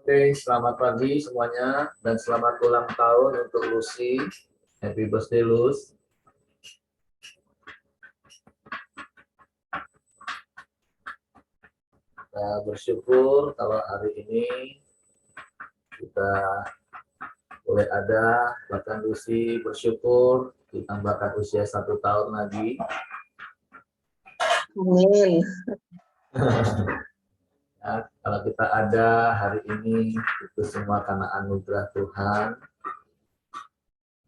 Oke, selamat pagi semuanya dan selamat ulang tahun untuk Lucy. Happy birthday, Luz. Kita bersyukur kalau hari ini kita boleh ada, bahkan Lucy bersyukur ditambahkan usia 1 tahun lagi. Amin. Ya, kalau kita ada hari ini itu semua karena anugerah Tuhan.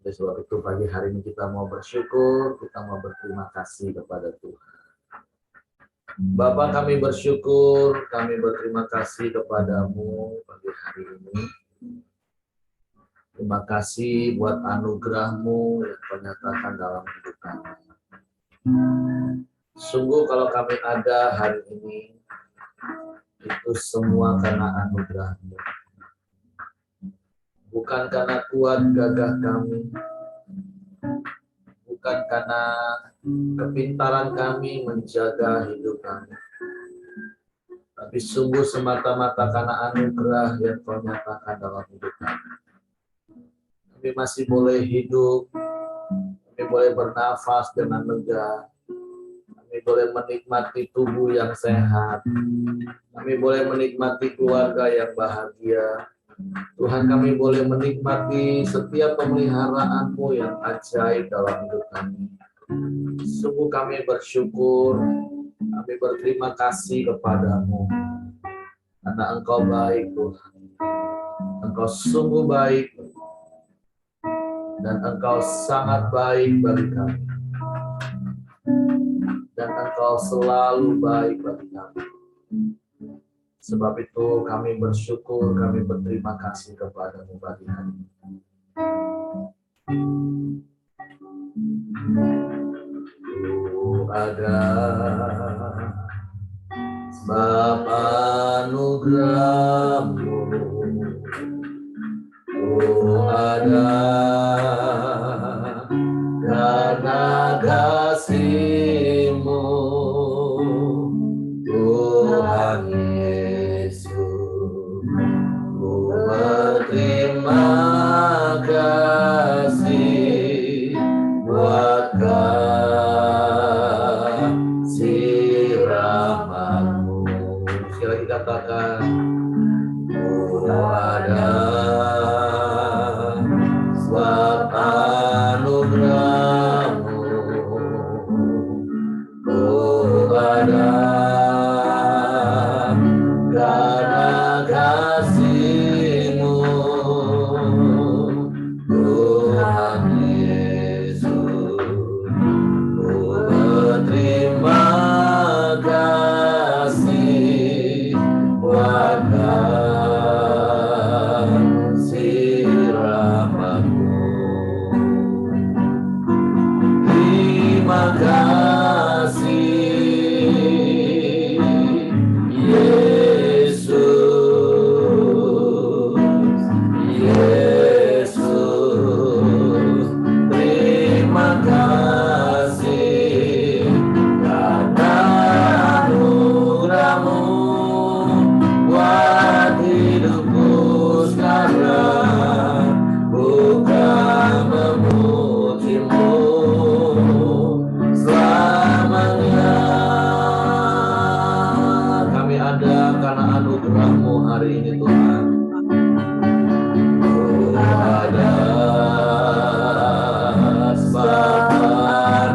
Oleh sebab itu pagi hari ini kita mau bersyukur, kita mau berterima kasih kepada Tuhan. Bapa, kami bersyukur, kami berterima kasih kepadamu pagi hari ini. Terima kasih buat anugerah-Mu yang kau nyatakan dalam hidup kami. Sungguh kalau kami ada hari ini, itu semua karena anugerah-Mu. Bukan karena kuat gagah kami, bukan karena kepintaran kami menjaga hidup kami, tapi sungguh semata-mata karena anugerah yang kau nyatakan dalam hidup kami. Kami masih boleh hidup, kami boleh bernafas dengan lega, kami boleh menikmati tubuh yang sehat, kami boleh menikmati keluarga yang bahagia. Tuhan, kami boleh menikmati setiap pemeliharaan-Mu yang ajaib dalam hidup kami. Sungguh kami bersyukur, kami berterima kasih kepadamu, karena Engkau baik Tuhan. Engkau sungguh baik, dan Engkau sangat baik bagi kami. Dan Engkau selalu baik bagi kami. Sebab itu kami bersyukur, kami berterima kasih kepadamu pagi hari ini. Ada Bapa anugerah-Mu, ada karena kasih-Mu, Tuhan Yesus. Ku berterima kasih buat kasih rahmat-Mu. Sekali lagi katakan, ku ada sebab anugerah-Mu, ku ada karena kasih-Mu, Tuhan Yesus. Ku berterima kasih buat kasih rahmat-Mu. Terima kasih Yesus, Yesus. Terima kasih karena anugerah-Mu buat hidupku sekarang. Bukan memuji-Mu selamanya. Kami ada karena anugerah-Mu hari ini Tuhan. Ku ada sebab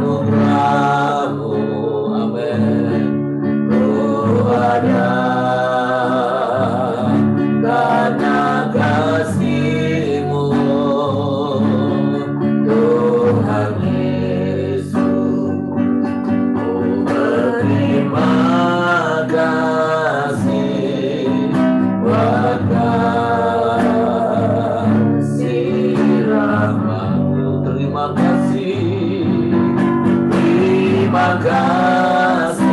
anugerah-Mu, amin. Ku ada karena kasih-Mu, Tuhan Yesus. Ku berterima kasih buat kasih rahmat-Mu. Terima kasih, terima kasih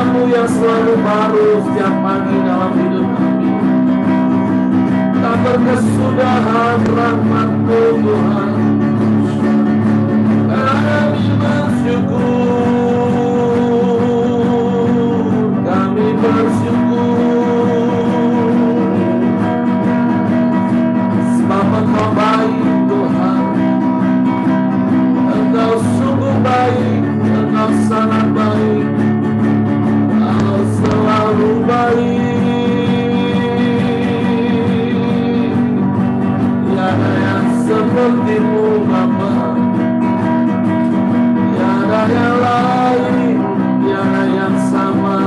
Karya-Mu yang selalu baru setiap pagi dalam hidup kami. Tak berkesudahan rahmat-Mu Tuhan. Kami bersyukur, kami bersyukur. Sebab Engkau baik Tuhan. Engkau sungguh baik, Engkau sangat baik. Engkau selalu baik. Tiada yang seperti-Mu Bapa. Tiada yang lain, tiada yang sama.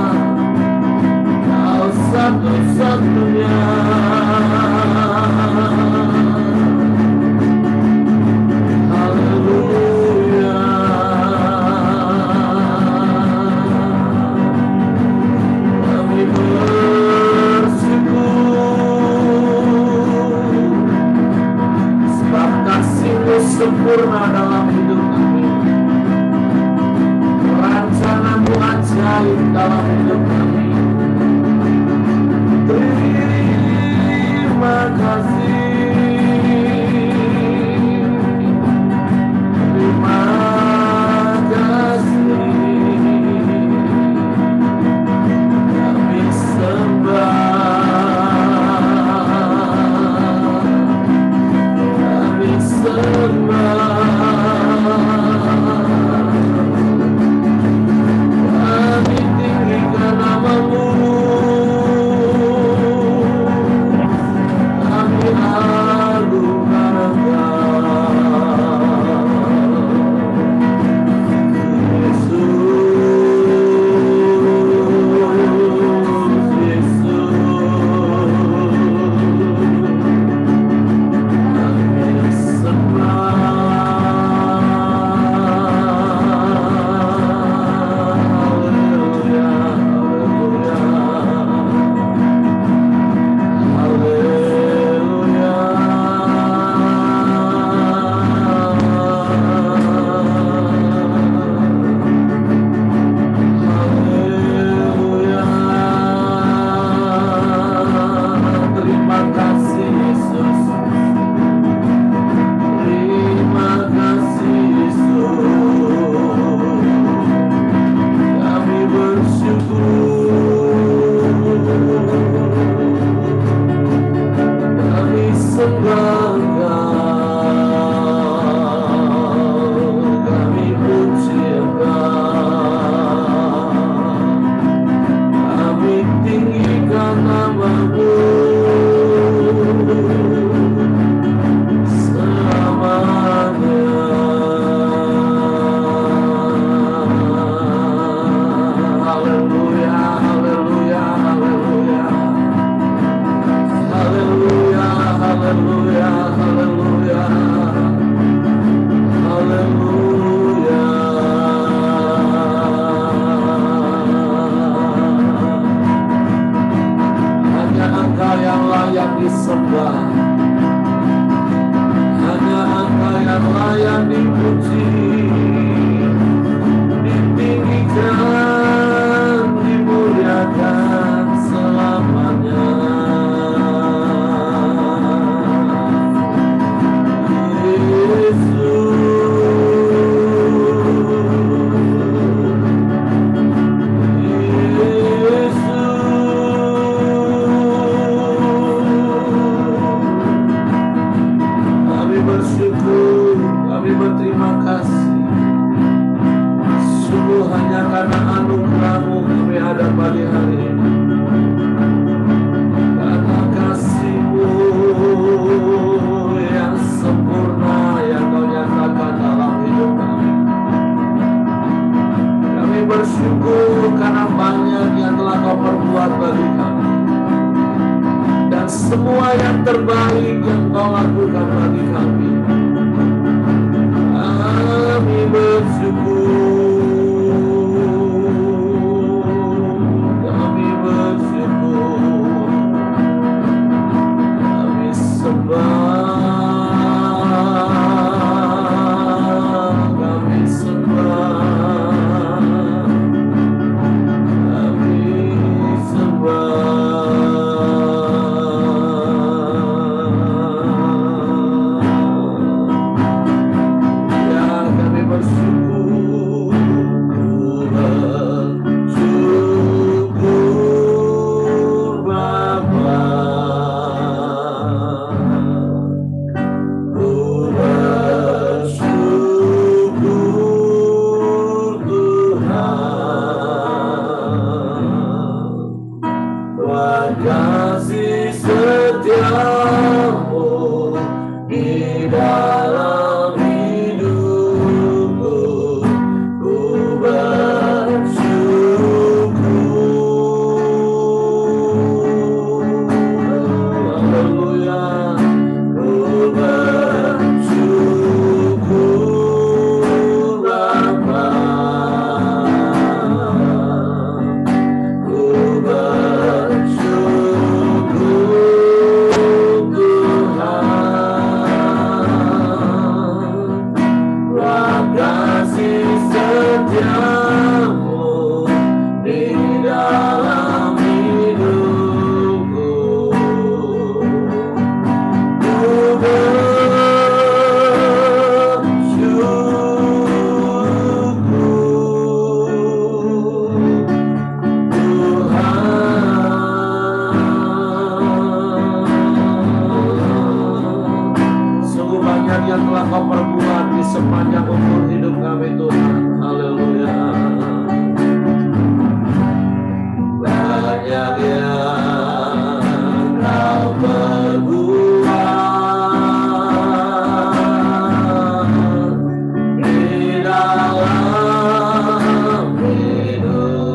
Kau satu-satunya. Haleluya. Kami bersyukur sebab kasih-Mu sempurna dalam hidup kami. Rencana-Mu ajaib dalam hidup kami. Terima kasih. Terima kasih. Kami sembah. Kami sembah. Kami tinggikan nama-Mu. Kami alukan Engkau. Yesus, kami sembah. Haleluya, haleluya, haleluya. Terima kasih Yesus. Terima kasih Yesus. Kami bersyukur. Kami sembah Engkau. Kami puji Engkau. Kami tinggikan nama-Mu selamanya. Haleluya, haleluya, haleluya. Haleluya, haleluya, haleluya. Haleluya. Hanya Engkau yang layak disembah. Hanya Engkau yang layak dipuji, ditinggikan, dimuliakan selamanya. Kami bersyukur, kami berterima kasih. Sungguh hanya karena anugerah-Mu kami ada pagi hari ini. Karena kasih-Mu yang sempurna yang Kau nyatakan dalam hidup kami. Kami bersyukur karena banyak yang telah Kau perbuat bagi kami. Dan semua yang terbaik yang Kau lakukan bagi kami. Kami bersyukur. Kami bersyukur. Kami sembah. Kami sembah. berbuat di dalam hidupku,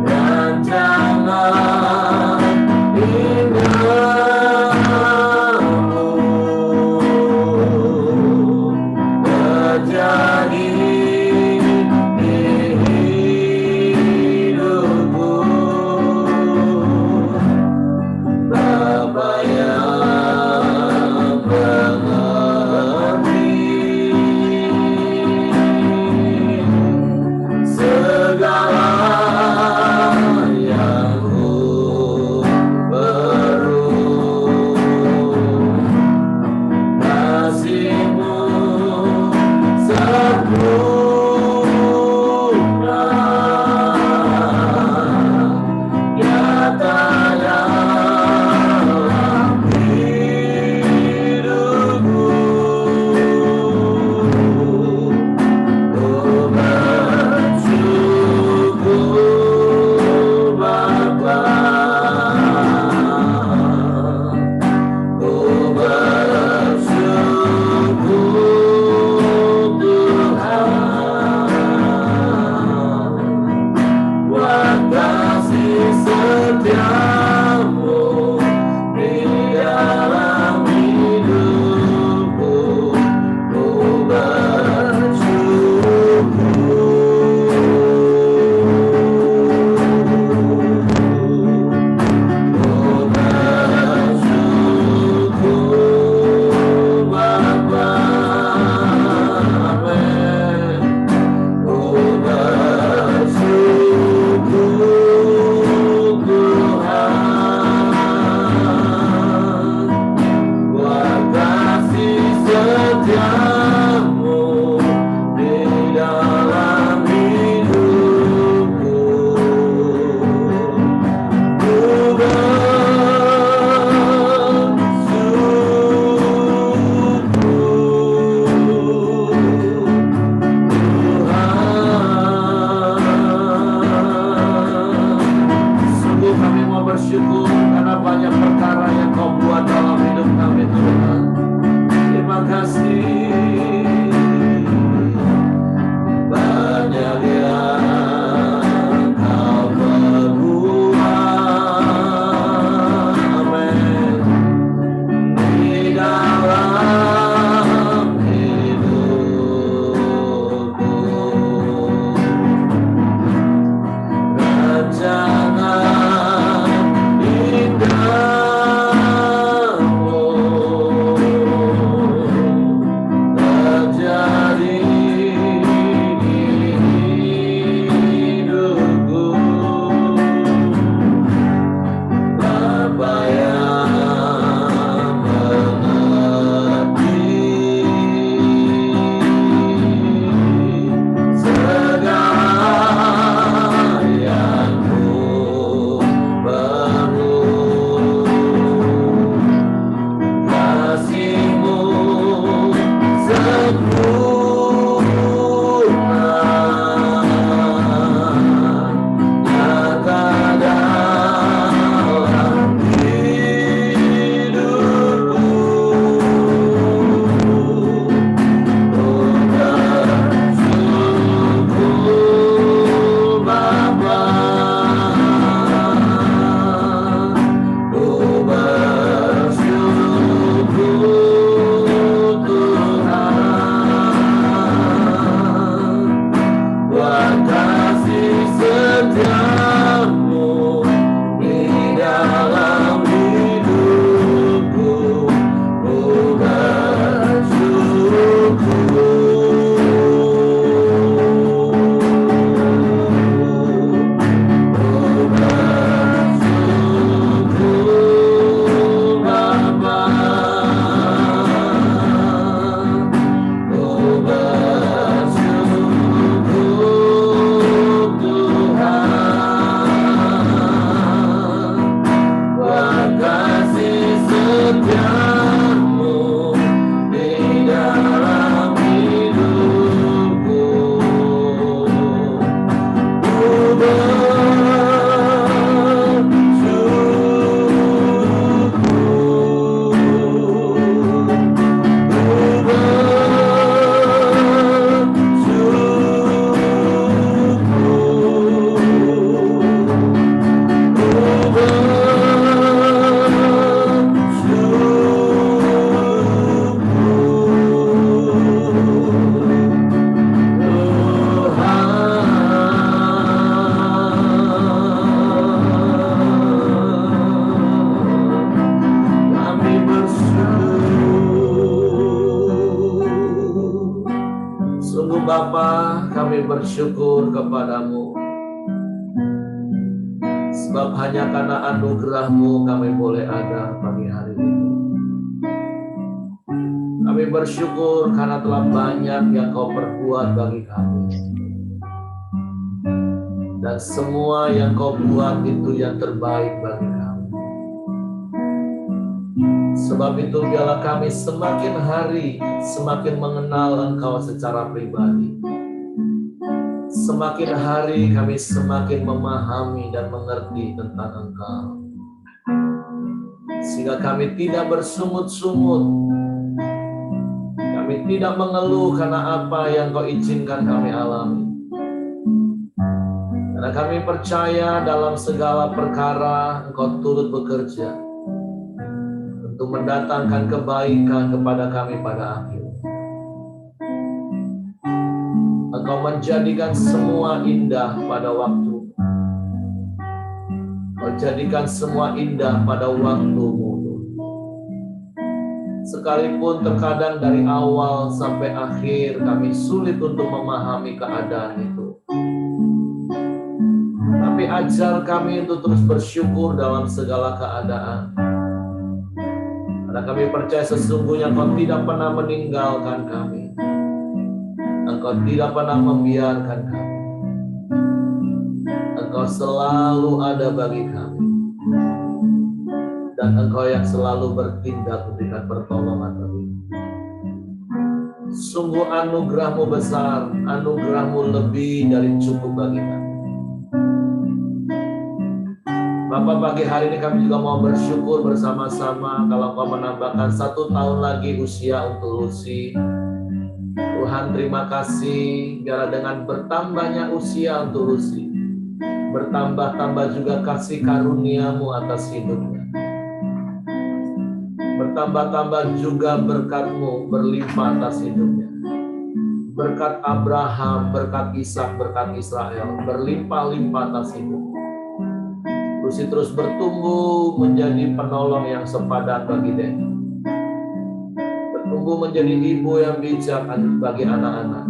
dan jangan terjadi di hidupku. Bapa yang mengerti segala yang ku perlu, kasih-Mu sempurna nyata dalam hidupku. Ku bersyukur Bapa, ku bersyukur Tuhan, buat kasih setiamu di dalam hidupku. Ku bersyukur Bapa, amin. Ku bersyukur Tuhan, buat kasih setiamu di dalam hidupku. Ku bersyukur Tuhan. Sungguh kami mau bersyukur karena banyak perkara yang Kau buat dalam hidup kami Tuhan. Terima kasih. Banyak yang Kau perbuat, amin, di dalam hidupku. Rancangan indah bersyukur kepadamu. Sebab hanya karena anugerah-Mu kami boleh ada pagi hari ini. Kami bersyukur karena telah banyak yang Kau perbuat bagi kami. Dan semua yang Kau buat itu yang terbaik bagi kami. Sebab itu biarlah kami semakin hari semakin mengenal Engkau secara pribadi. Semakin hari kami semakin memahami dan mengerti tentang Engkau. Sehingga kami tidak bersungut-sungut. Kami tidak mengeluh karena apa yang Kau izinkan kami alami. Karena kami percaya dalam segala perkara Engkau turut bekerja untuk mendatangkan kebaikan kepada kami pada akhirnya. Engkau menjadikan semua indah pada waktu. Engkau jadikan semua indah pada waktu-Mu. Sekalipun terkadang dari awal sampai akhir kami sulit untuk memahami keadaan itu. Tapi ajar kami untuk terus bersyukur dalam segala keadaan. Karena kami percaya sesungguhnya Engkau tidak pernah meninggalkan kami. Engkau tidak pernah membiarkan kami. Engkau selalu ada bagi kami. Dan Engkau yang selalu bertindak memberikan pertolongan bagi kami. Sungguh anugerah-Mu besar, anugerah-Mu lebih dari cukup bagi kami. Bapak, pagi hari ini kami juga mau bersyukur bersama-sama kalau Kau menambahkan 1 tahun lagi usia untuk Lucy. Tuhan, terima kasih biarlah dengan bertambahnya usia untuk Lucy, bertambah-tambah juga kasih karunia-Mu atas hidupnya. Bertambah-tambah juga berkat-Mu berlimpah atas hidupnya. Berkat Abraham, berkat Ishak, berkat Israel berlimpah-limpah atas hidupnya. Lucy terus bertumbuh menjadi penolong yang sepadan bagi Denny. Bertumbuh menjadi ibu yang bijak bagi anak-anak.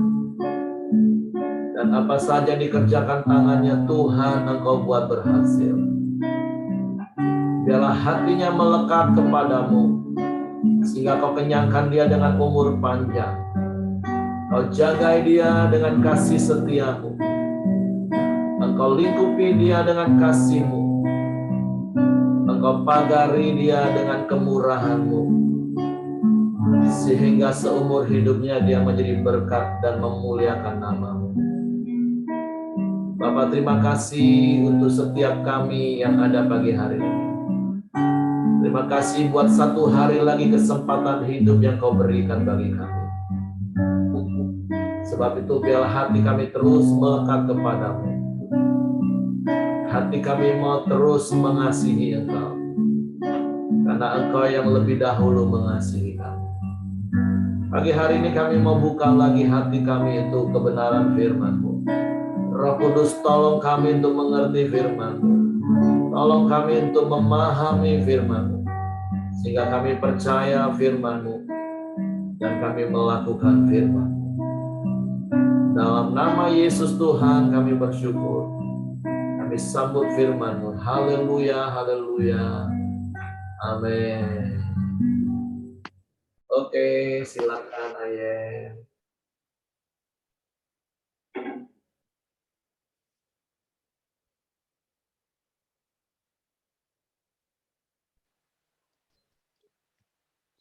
Dan apa saja dikerjakan tangannya, Tuhan Engkau buat berhasil. Biarlah hatinya melekat kepadamu, sehingga Kau kenyangkan dia dengan umur panjang. Kau jagai dia dengan kasih setia-Mu. Engkau lingkupi dia dengan kasih-Mu. Engkau pagari dia dengan kemurahan-Mu, sehingga seumur hidupnya dia menjadi berkat dan memuliakan nama-Mu. Bapak, terima kasih untuk setiap kami yang ada pagi hari ini. Terima kasih buat 1 hari lagi kesempatan hidup yang Kau berikan bagi kami. Sebab itu biarlah hati kami terus melekat kepadamu. Hati kami mau terus mengasihi Engkau. Karena Engkau yang lebih dahulu mengasihi kami. Pagi hari ini kami mau buka lagi hati kami untuk kebenaran firman-Mu. Roh Kudus, tolong kami untuk mengerti firman-Mu. Tolong kami untuk memahami firman-Mu. Sehingga kami percaya firman-Mu. Dan kami melakukan firman-Mu. Dalam nama Yesus Tuhan kami bersyukur. Kami sambut firman-Mu. Haleluya, haleluya. Amin. Oke, silakan Ayen.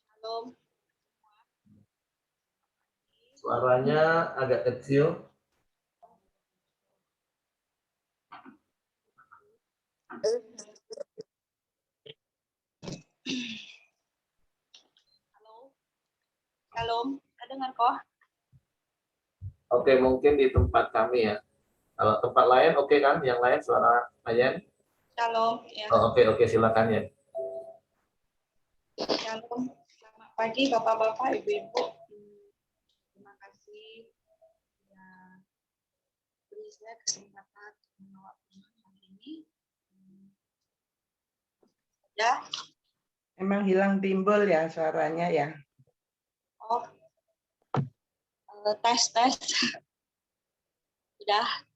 Shalom. Suaranya agak kecil. Halo. Shalom. Dengar kok? Oke, mungkin di tempat kami ya. Kalau tempat lain oke kan? Yang lain suara Ayen? Shalom. Ya. Oh, oke, silakan ya. Shalom. Selamat pagi Bapak-bapak, Ibu-ibu. Terima kasih ya beri saya kesempatan mengawal firman hari ini. Ya. Emang hilang timbul ya suaranya ya? Oh. Tes. Udah.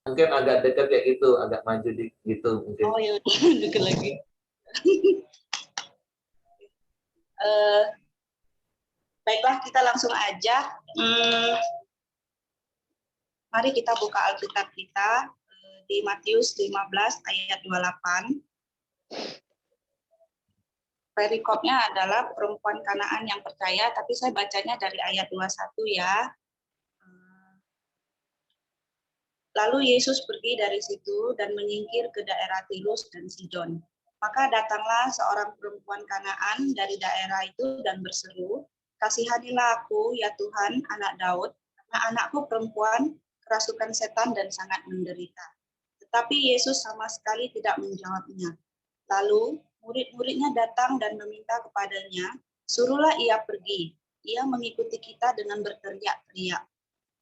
Mungkin agak dekat kayak gitu, agak maju gitu mungkin. Oh ya udah, deket lagi. Eh, Baiklah, kita langsung aja. Mari kita buka Alkitab kita di Matius 15 ayat 28. Perikopnya adalah perempuan Kanaan yang percaya, tapi saya bacanya dari ayat 21 ya. Lalu Yesus pergi dari situ dan menyingkir ke daerah Tirus dan Sidon. Maka datanglah seorang perempuan Kanaan dari daerah itu dan berseru, "Kasihanilah aku, ya Tuhan, anak Daud, karena anakku perempuan kerasukan setan dan sangat menderita." Tetapi Yesus sama sekali tidak menjawabnya. Lalu murid-muridnya datang dan meminta kepadanya, "Suruhlah ia pergi. Ia mengikuti kita dengan berteriak-teriak."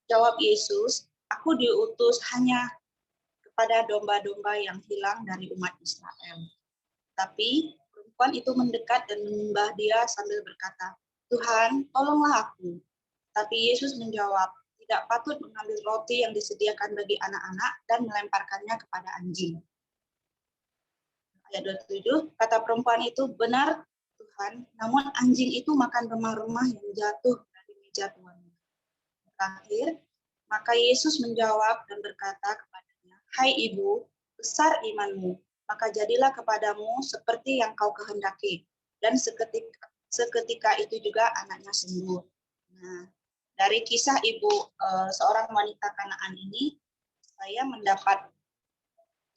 Jawab Yesus, "Aku diutus hanya kepada domba-domba yang hilang dari umat Israel." Tapi perempuan itu mendekat dan menyembah dia sambil berkata, "Tuhan, tolonglah aku." Tapi Yesus menjawab, "Tidak patut mengambil roti yang disediakan bagi anak-anak dan melemparkannya kepada anjing." Ayat 27, kata perempuan itu, "Benar, Tuhan, namun anjing itu makan remah-remah yang jatuh dari meja tuannya." Terakhir, maka Yesus menjawab dan berkata kepadanya, "Hai ibu, besar imanmu, maka jadilah kepadamu seperti yang kau kehendaki." Dan seketika itu juga anaknya sembuh. Nah, dari kisah ibu seorang wanita Kanaan ini, saya mendapat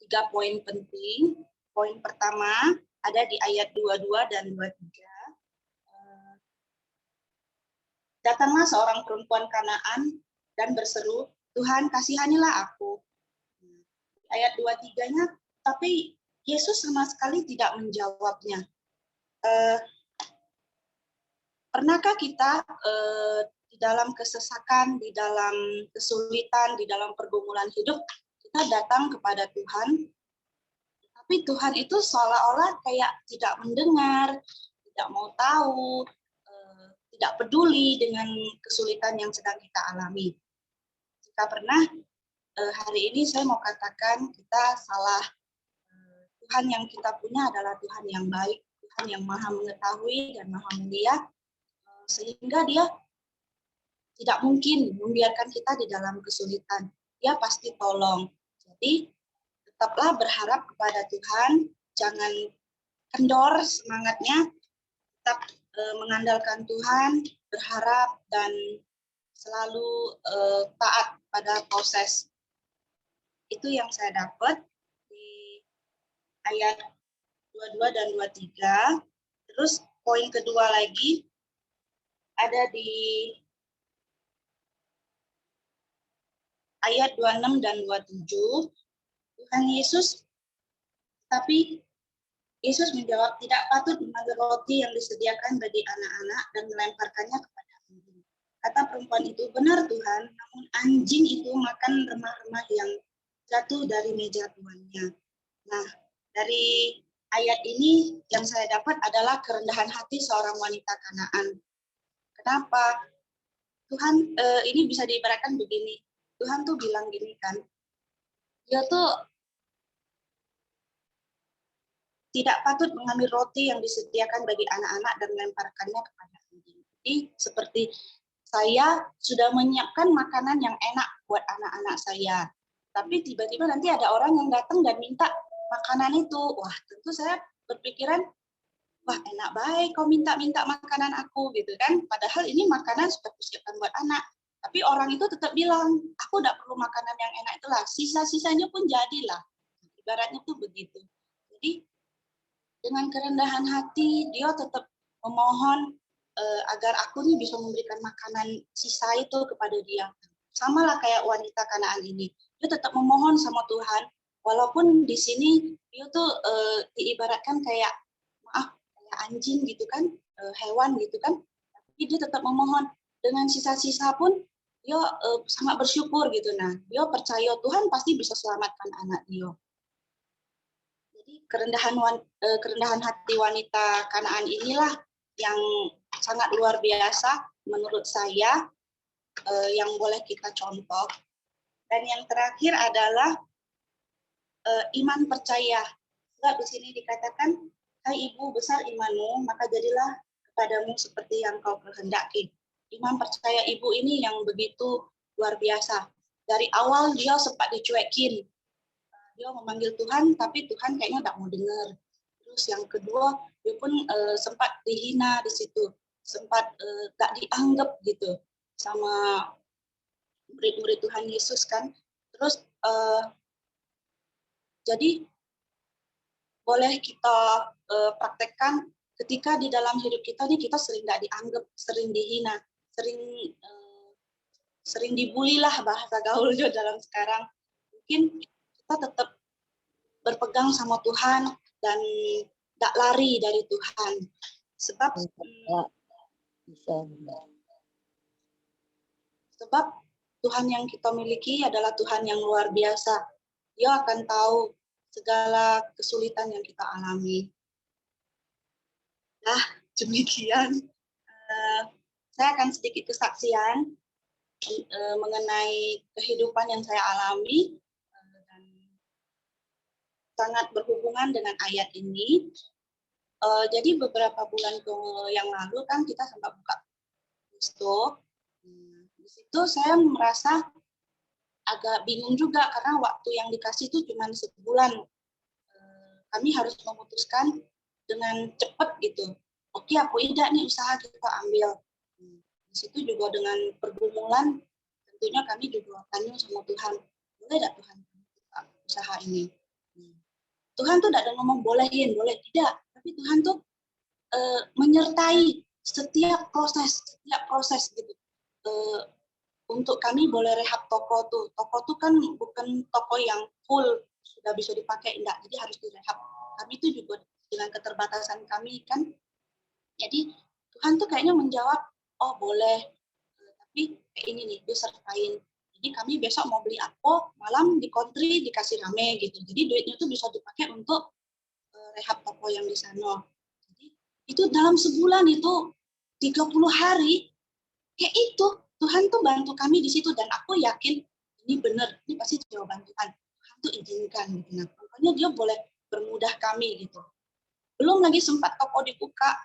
3 poin penting. Poin pertama ada di ayat 22 dan 23. Datanglah seorang perempuan Kanaan dan berseru, "Tuhan, kasihanilah aku." Ayat 23-nya, tapi Yesus sama sekali tidak menjawabnya. Pernahkah kita di dalam kesesakan, di dalam kesulitan, di dalam pergumulan hidup, kita datang kepada Tuhan, tapi Tuhan itu seolah-olah kayak tidak mendengar, tidak mau tahu, tidak peduli dengan kesulitan yang sedang kita alami. Jika pernah, hari ini saya mau katakan kita salah. Tuhan yang kita punya adalah Tuhan yang baik, Tuhan yang maha mengetahui dan maha mulia, sehingga dia tidak mungkin membiarkan kita di dalam kesulitan. Dia pasti tolong. Jadi, tetaplah berharap kepada Tuhan, jangan kendor semangatnya, tetap mengandalkan Tuhan, berharap, dan selalu taat pada proses. Itu yang saya dapat di ayat 22 dan 23. Terus poin kedua lagi ada di ayat 26 dan 27. Tuhan Yesus, tapi Yesus menjawab, "Tidak patut mengambil roti yang disediakan bagi anak-anak dan melemparkannya kepada anjing." Kata perempuan itu, "Benar Tuhan, namun anjing itu makan remah-remah yang jatuh dari meja tuannya." Nah, dari ayat ini yang saya dapat adalah kerendahan hati seorang wanita Kanaan. Kenapa? Tuhan, ini bisa diibaratkan begini. Tuhan tuh bilang gini kan, dia tuh tidak patut mengambil roti yang disediakan bagi anak-anak dan melemparkannya kepada anjing. Jadi seperti saya sudah menyiapkan makanan yang enak buat anak-anak saya, tapi tiba-tiba nanti ada orang yang datang dan minta makanan itu. Wah, tentu saya berpikiran, wah enak baik kau minta-minta makanan aku gitu kan. Padahal ini makanan sudah kusiapkan buat anak. Tapi orang itu tetap bilang, aku tidak perlu makanan yang enak itulah. Sisa-sisanya pun jadilah. Ibaratnya tuh begitu. Jadi dengan kerendahan hati, dia tetap memohon agar aku nih bisa memberikan makanan sisa itu kepada dia. Sama lah kayak wanita Kanaan ini. Dia tetap memohon sama Tuhan, walaupun di sini dia tuh diibaratkan kayak, maaf, kayak anjing gitu kan, hewan gitu kan. Tapi dia tetap memohon. Dengan sisa-sisa pun dia sangat bersyukur gitu. Nah, dia percaya Tuhan pasti bisa selamatkan anak dia. Kerendahan hati wanita Kanaan inilah yang sangat luar biasa menurut saya, yang boleh kita contoh. Dan yang terakhir adalah iman percaya. Sebab di sini dikatakan, hai ibu besar imanmu, maka jadilah kepadamu seperti yang kau kehendaki. Iman percaya ibu ini yang begitu luar biasa. Dari awal dia sempat dicuekin. Dia memanggil Tuhan, tapi Tuhan kayaknya tidak mau dengar. Terus yang kedua, dia pun sempat dihina di situ. Sempat gak dianggap gitu sama murid-murid Tuhan Yesus kan. Terus jadi boleh kita praktekkan ketika di dalam hidup kita nih kita sering nggak dianggap, sering dihina, sering dibully lah bahasa gaulnya dalam sekarang. Mungkin kita tetap berpegang sama Tuhan dan nggak lari dari Tuhan. Sebab sebab Tuhan yang kita miliki adalah Tuhan yang luar biasa. Dia akan tahu segala kesulitan yang kita alami. Nah, demikian. Saya akan sedikit kesaksian mengenai kehidupan yang saya alami dan sangat berhubungan dengan ayat ini. Jadi beberapa bulan yang lalu kan kita sempat buka Gusto. Di situ saya merasa agak bingung juga karena waktu yang dikasih itu cuma sebulan. Kami harus memutuskan dengan cepat gitu. Oke, aku tidak nih usaha kita ambil. Di situ juga dengan pergumulan, tentunya kami juga tanya sama Tuhan, boleh tidak Tuhan kita usaha ini? Tuhan tuh tidak ada ngomong bolehin, boleh tidak. Tapi Tuhan tuh menyertai setiap proses gitu. Untuk kami boleh rehab toko tuh. Toko tuh kan bukan toko yang full sudah bisa dipakai, enggak. Jadi harus direhab. Kami tuh juga dengan keterbatasan kami kan. Jadi Tuhan tuh kayaknya menjawab, oh boleh. Tapi kayak ini nih, disertain. Jadi kami besok mau beli apa, malam di country dikasih rame gitu. Jadi duitnya tuh bisa dipakai untuk rehab toko yang di sana. Jadi itu dalam sebulan itu 30 hari kayak itu Tuhan tuh bantu kami di situ dan aku yakin ini benar, ini pasti jawaban Tuhan. Tuhan tuh izinkan gitu. Nah, pokoknya dia boleh bermudah kami gitu. Belum lagi sempat toko dibuka,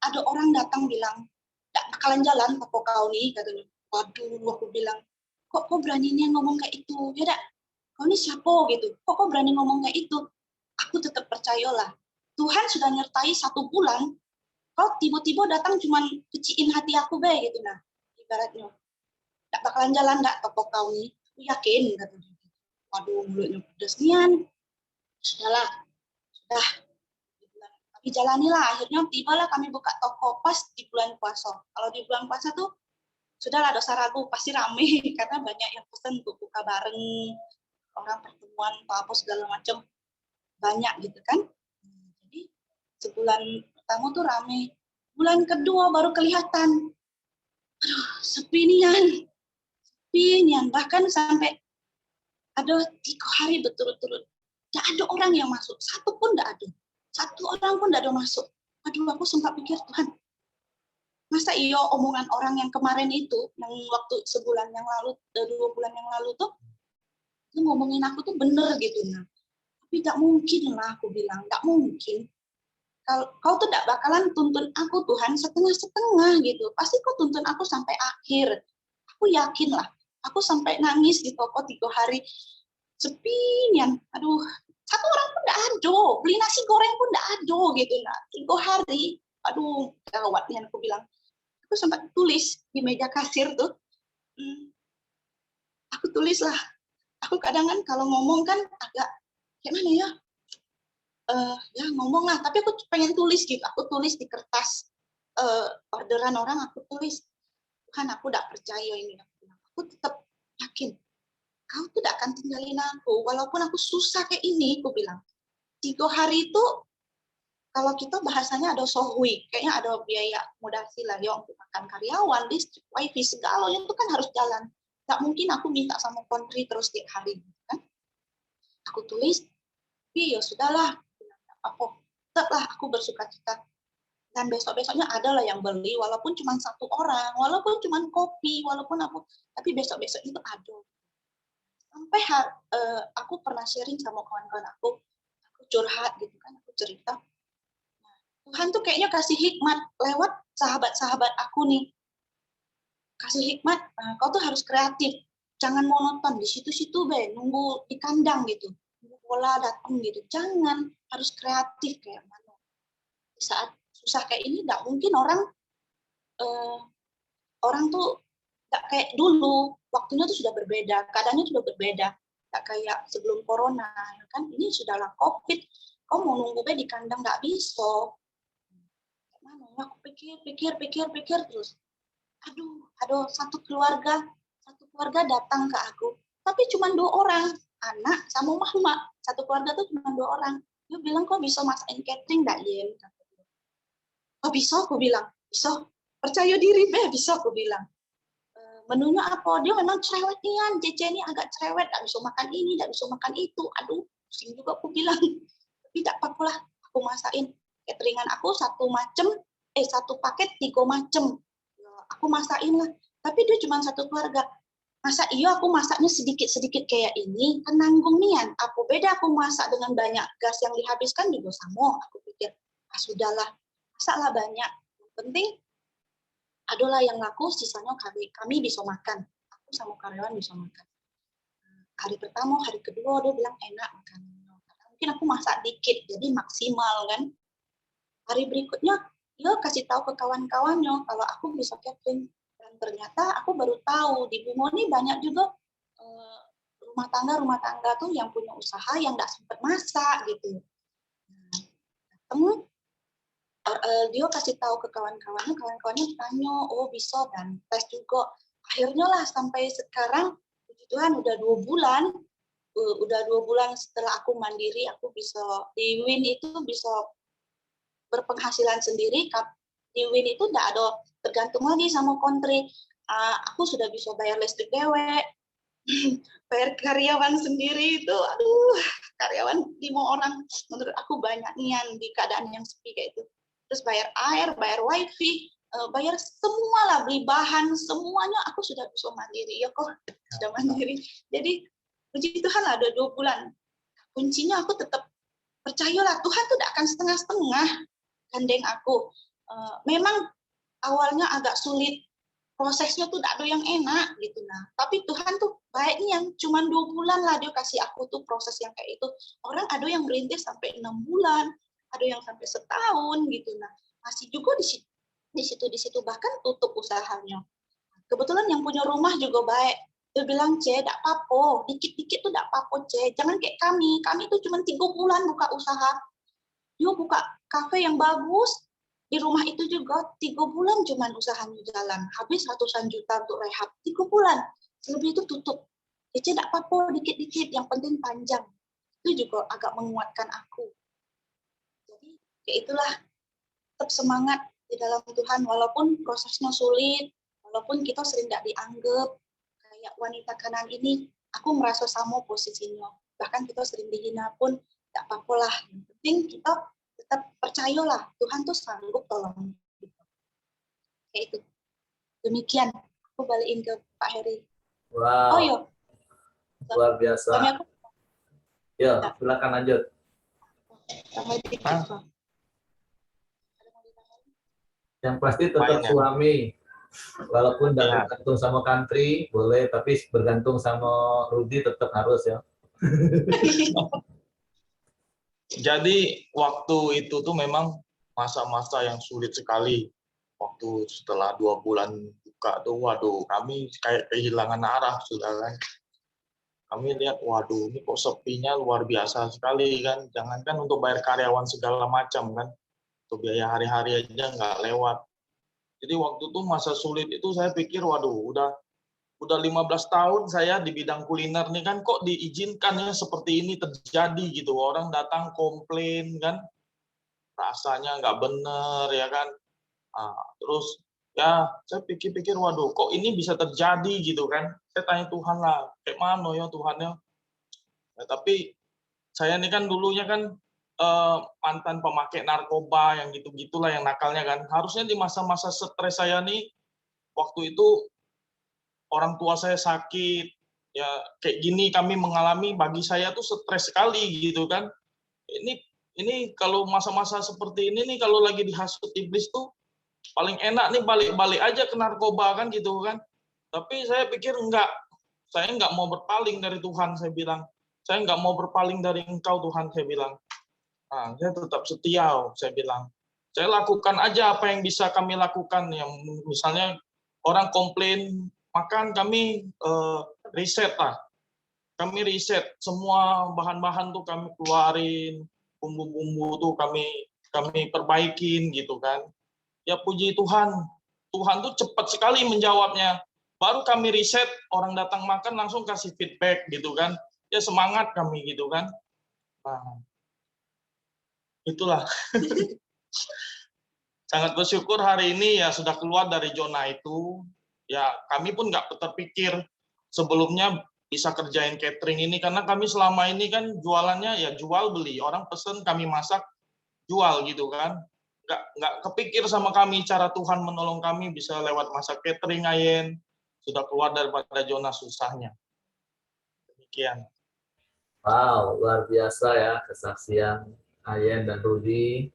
ada orang datang bilang, "Nggak bakalan jalan toko kau nih," katanya. Waduh, aku bilang, kok beraninya ngomong kayak itu? Ya dak, kau ini siapa gitu? Kok berani ngomong kayak itu? Aku tetap percayalah. Tuhan sudah nyertai 1 bulan, kau tiba-tiba datang cuman keciin hati aku be gitu. Nah, ibaratnya nggak bakalan jalan nggak toko kau nih, aku yakin katanya. Waduh, mulutnya pedas nian. Sudahlah, sudah. Tapi jalanilah, akhirnya tibalah kami buka toko pas di bulan puasa. Kalau di bulan puasa tuh sudahlah dosa ragu pasti rame karena banyak yang pesen untuk buka bareng, orang pertemuan apa segala macam banyak gitu kan. Jadi sebulan pertama tuh rame, bulan kedua baru kelihatan, aduh sepi nian, bahkan sampai ada 3 hari berturut-turut tidak ada orang yang masuk, satu pun tidak ada, satu orang pun tidak ada masuk. Aduh, aku sempat pikir, Tuhan, masa iya omongan orang yang kemarin itu, yang waktu sebulan yang lalu, 2 bulan yang lalu tuh, itu ngomongin aku tuh bener gitu. Nah, tapi tidak mungkin lah, aku bilang, tidak mungkin. Kau tuh tidak bakalan tuntun aku Tuhan setengah-setengah gitu. Pasti kau tuntun aku sampai akhir. Aku yakin lah. Aku sampai nangis di toko 3 hari. Sepian. Aduh, satu orang pun tidak ada. Beli nasi goreng pun tidak ada gitu. Nah, 3 hari. Aduh, gawatnya aku bilang. Aku sempat tulis di meja kasir tuh. Aku tulis lah. Aku kadang kan kalau ngomong kan agak kayak mana ya? Ya ngomong lah, tapi aku pengen tulis gitu. Aku tulis di kertas orderan orang, aku tulis, Tuhan aku tidak percaya ini. Aku tetap yakin, kau tuh tidak akan tinggalin aku, walaupun aku susah kayak ini, aku bilang. 3 hari itu, kalau kita bahasanya ada sohui, kayaknya ada biaya modasi lah ya untuk makan karyawan, listrik, wifi, segala itu kan harus jalan. Tidak mungkin aku minta sama kontri terus tiap hari. Kan? Aku tulis, tapi ya sudahlah, aku tetaplah aku bersuka cita dan besok-besoknya ada lah yang beli walaupun cuma 1 orang, walaupun cuma kopi, walaupun aku, tapi besok-besok itu ada. Sampai aku pernah sharing sama kawan-kawan aku curhat gitu kan, aku cerita. Tuhan tuh kayaknya kasih hikmat lewat sahabat-sahabat aku nih. Kasih hikmat, kau tuh harus kreatif. Jangan monoton di situ-situ, nunggu di kandang gitu. Nunggu bola datang gitu. Jangan, harus kreatif kayak mana. Di saat susah kayak ini, nggak mungkin orang tuh nggak kayak dulu. Waktunya tuh sudah berbeda, keadaannya sudah berbeda. Nggak kayak sebelum corona, kan ini sudahlah COVID. Kau mau nunggu di kandang nggak bisa. Mana ya, aku pikir terus. Aduh, satu keluarga datang ke aku, tapi cuma 2 orang, anak sama mama. Satu keluarga tuh cuma 2 orang. Dia bilang, kok bisa masakin catering nggak, Yen? Oh bisa, aku bilang. Bisa. Percaya diri, bisa, aku bilang. Menunya apa? Dia memang cerewet nian. Cece ini agak cerewet, nggak bisa makan ini, nggak bisa makan itu. Aduh, pusing juga aku bilang. Tapi tak apa-apa lah, aku masakin. Cateringan aku satu paket 3 macem. Aku masakin lah. Tapi dia cuma satu keluarga. Masa iya aku masaknya sedikit-sedikit kayak ini, kan nanggung nian. Apa beda aku masak dengan banyak gas yang dihabiskan juga sama. Aku pikir, sudahlah, masaklah banyak. Yang penting, adalah yang laku, sisanya kami bisa makan. Aku sama karyawan bisa makan. Hari pertama, hari kedua, dia bilang enak makanannya. Mungkin aku masak dikit, jadi maksimal kan. Hari berikutnya, dia kasih tahu ke kawan-kawannya kalau aku bisa catering. Dan ternyata aku baru tahu di Bungo ini banyak juga rumah tangga tuh yang punya usaha yang nggak sempat masak gitu. Dia kasih tahu ke kawan-kawannya tanya, oh bisa, dan tes juga. Akhirnya lah sampai sekarang, puji Tuhan udah 2 bulan, setelah aku mandiri, aku bisa di Win itu bisa berpenghasilan sendiri. Di Win itu nggak ada tergantung lagi sama kontrak. Aku sudah bisa bayar listrik dewek, bayar karyawan sendiri itu, aduh, karyawan 5 orang, menurut aku banyak nian di keadaan yang sepi kayak itu. Terus bayar air, bayar wifi, bayar semua lah, beli bahan, semuanya aku sudah bisa mandiri. Ya kok, sudah mandiri. Jadi, puji Tuhan lah, ada 2 bulan. Kuncinya aku tetap percayalah, Tuhan tuh tidak akan setengah-setengah gandeng aku. Memang awalnya agak sulit, prosesnya tuh tidak ada yang enak gitu. Nah, tapi Tuhan tuh baiknya cuma 2 bulan lah dia kasih aku tuh proses yang kayak itu. Orang ada yang merintis sampai 6 bulan, ada yang sampai setahun gitu. Nah, masih juga di situ bahkan tutup usahanya. Kebetulan yang punya rumah juga baik. Dia bilang, tidak apa-apa, dikit-dikit tuh tidak apa-apa, jangan kayak kami tuh cuma 3 bulan buka usaha. Dia buka kafe yang bagus, di rumah itu juga 3 bulan cuman usahanya jalan, habis ratusan juta untuk rehab. 3 bulan, selebih itu tutup. Jadi tidak apa-apa, dikit-dikit, yang penting panjang. Itu juga agak menguatkan aku. Jadi ya itulah, tetap semangat di dalam Tuhan, walaupun prosesnya sulit, walaupun kita sering tidak dianggap, kayak wanita Kanan ini, aku merasa sama posisinya. Bahkan kita sering dihina pun, tidak apa-apa lah. Yang penting kita tetap percayalah, Tuhan tuh sanggup tolong. Kayak itu. Demikian, aku balikin ke Pak Heri. Wow, Oh iya, luar biasa. suami aku Ya, silakan lanjut. sampai dikit. Yang pasti tetap Lumayan, ya. suami. Walaupun tidak Ya. bergantung sama country, boleh, tapi bergantung sama Rudy tetap harus ya. Jadi waktu itu tuh memang masa-masa yang sulit sekali. Waktu setelah 2 bulan buka tuh, waduh, kami kayak kehilangan arah sudah kan. Kami lihat, waduh, ini kok sepinya luar biasa sekali kan. Jangankan untuk bayar karyawan segala macam kan, untuk biaya hari-hari aja nggak lewat. Jadi waktu itu masa sulit itu saya pikir, waduh, udah 15 tahun saya di bidang kuliner nih kan, kok diizinkan ya seperti ini terjadi gitu. Orang datang komplain kan, rasanya nggak bener ya kan. Terus ya saya pikir-pikir, waduh kok ini bisa terjadi gitu kan. Saya tanya Tuhan lah, kayak mana ya Tuhan ya. Nah, tapi saya ini kan dulunya kan mantan pemakai narkoba yang gitu-gitulah, yang nakalnya kan. Harusnya di masa-masa stres saya nih, waktu itu orang tua saya sakit, ya kayak gini kami mengalami, bagi saya tuh stres sekali gitu kan. Ini kalau masa-masa seperti ini nih, kalau lagi dihasut iblis tuh paling enak nih balik-balik aja ke narkoba kan gitu kan. Tapi saya pikir enggak, saya enggak mau berpaling dari Tuhan, saya bilang. Saya enggak mau berpaling dari Engkau Tuhan, saya bilang. Nah, saya tetap setia, saya bilang. Saya lakukan aja apa yang bisa kami lakukan. Yang misalnya orang komplain makan, kami riset lah. Kami riset semua bahan-bahan tuh kami keluarin, bumbu-bumbu tuh kami perbaikin gitu kan. Ya puji Tuhan, Tuhan tuh cepat sekali menjawabnya. Baru kami riset, orang datang makan langsung kasih feedback gitu kan. Ya semangat kami gitu kan. Nah, itulah. Sangat bersyukur hari ini ya sudah keluar dari zona itu. Ya kami pun nggak terpikir sebelumnya bisa kerjain catering ini, karena kami selama ini kan jualannya ya jual beli. Orang pesen kami masak, jual gitu kan. Nggak kepikir sama kami cara Tuhan menolong kami bisa lewat masa catering Ayen, sudah keluar daripada zona susahnya. Demikian. Wow, luar biasa ya kesaksian Ayen dan Rudi.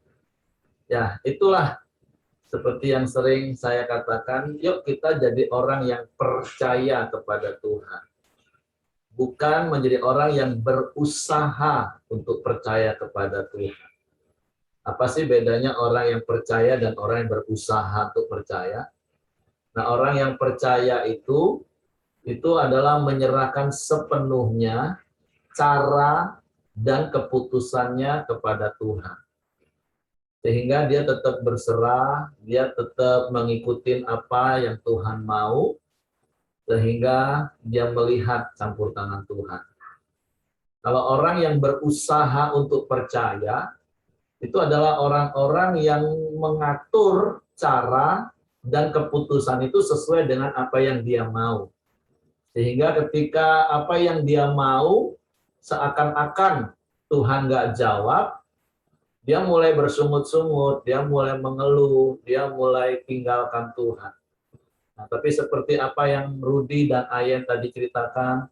Ya, itulah seperti yang sering saya katakan, yuk kita jadi orang yang percaya kepada Tuhan. Bukan menjadi orang yang berusaha untuk percaya kepada Tuhan. Apa sih bedanya orang yang percaya dan orang yang berusaha untuk percaya? Nah, orang yang percaya itu adalah menyerahkan sepenuhnya cara dan keputusannya kepada Tuhan. Sehingga dia tetap berserah, dia tetap mengikuti apa yang Tuhan mau, sehingga dia melihat campur tangan Tuhan. Kalau orang yang berusaha untuk percaya, itu adalah orang-orang yang mengatur cara dan keputusan itu sesuai dengan apa yang dia mau. Sehingga ketika apa yang dia mau, seakan-akan Tuhan nggak jawab, dia mulai bersungut-sungut, dia mulai mengeluh, dia mulai tinggalkan Tuhan. Nah, tapi seperti apa yang Rudi dan Ayen tadi ceritakan,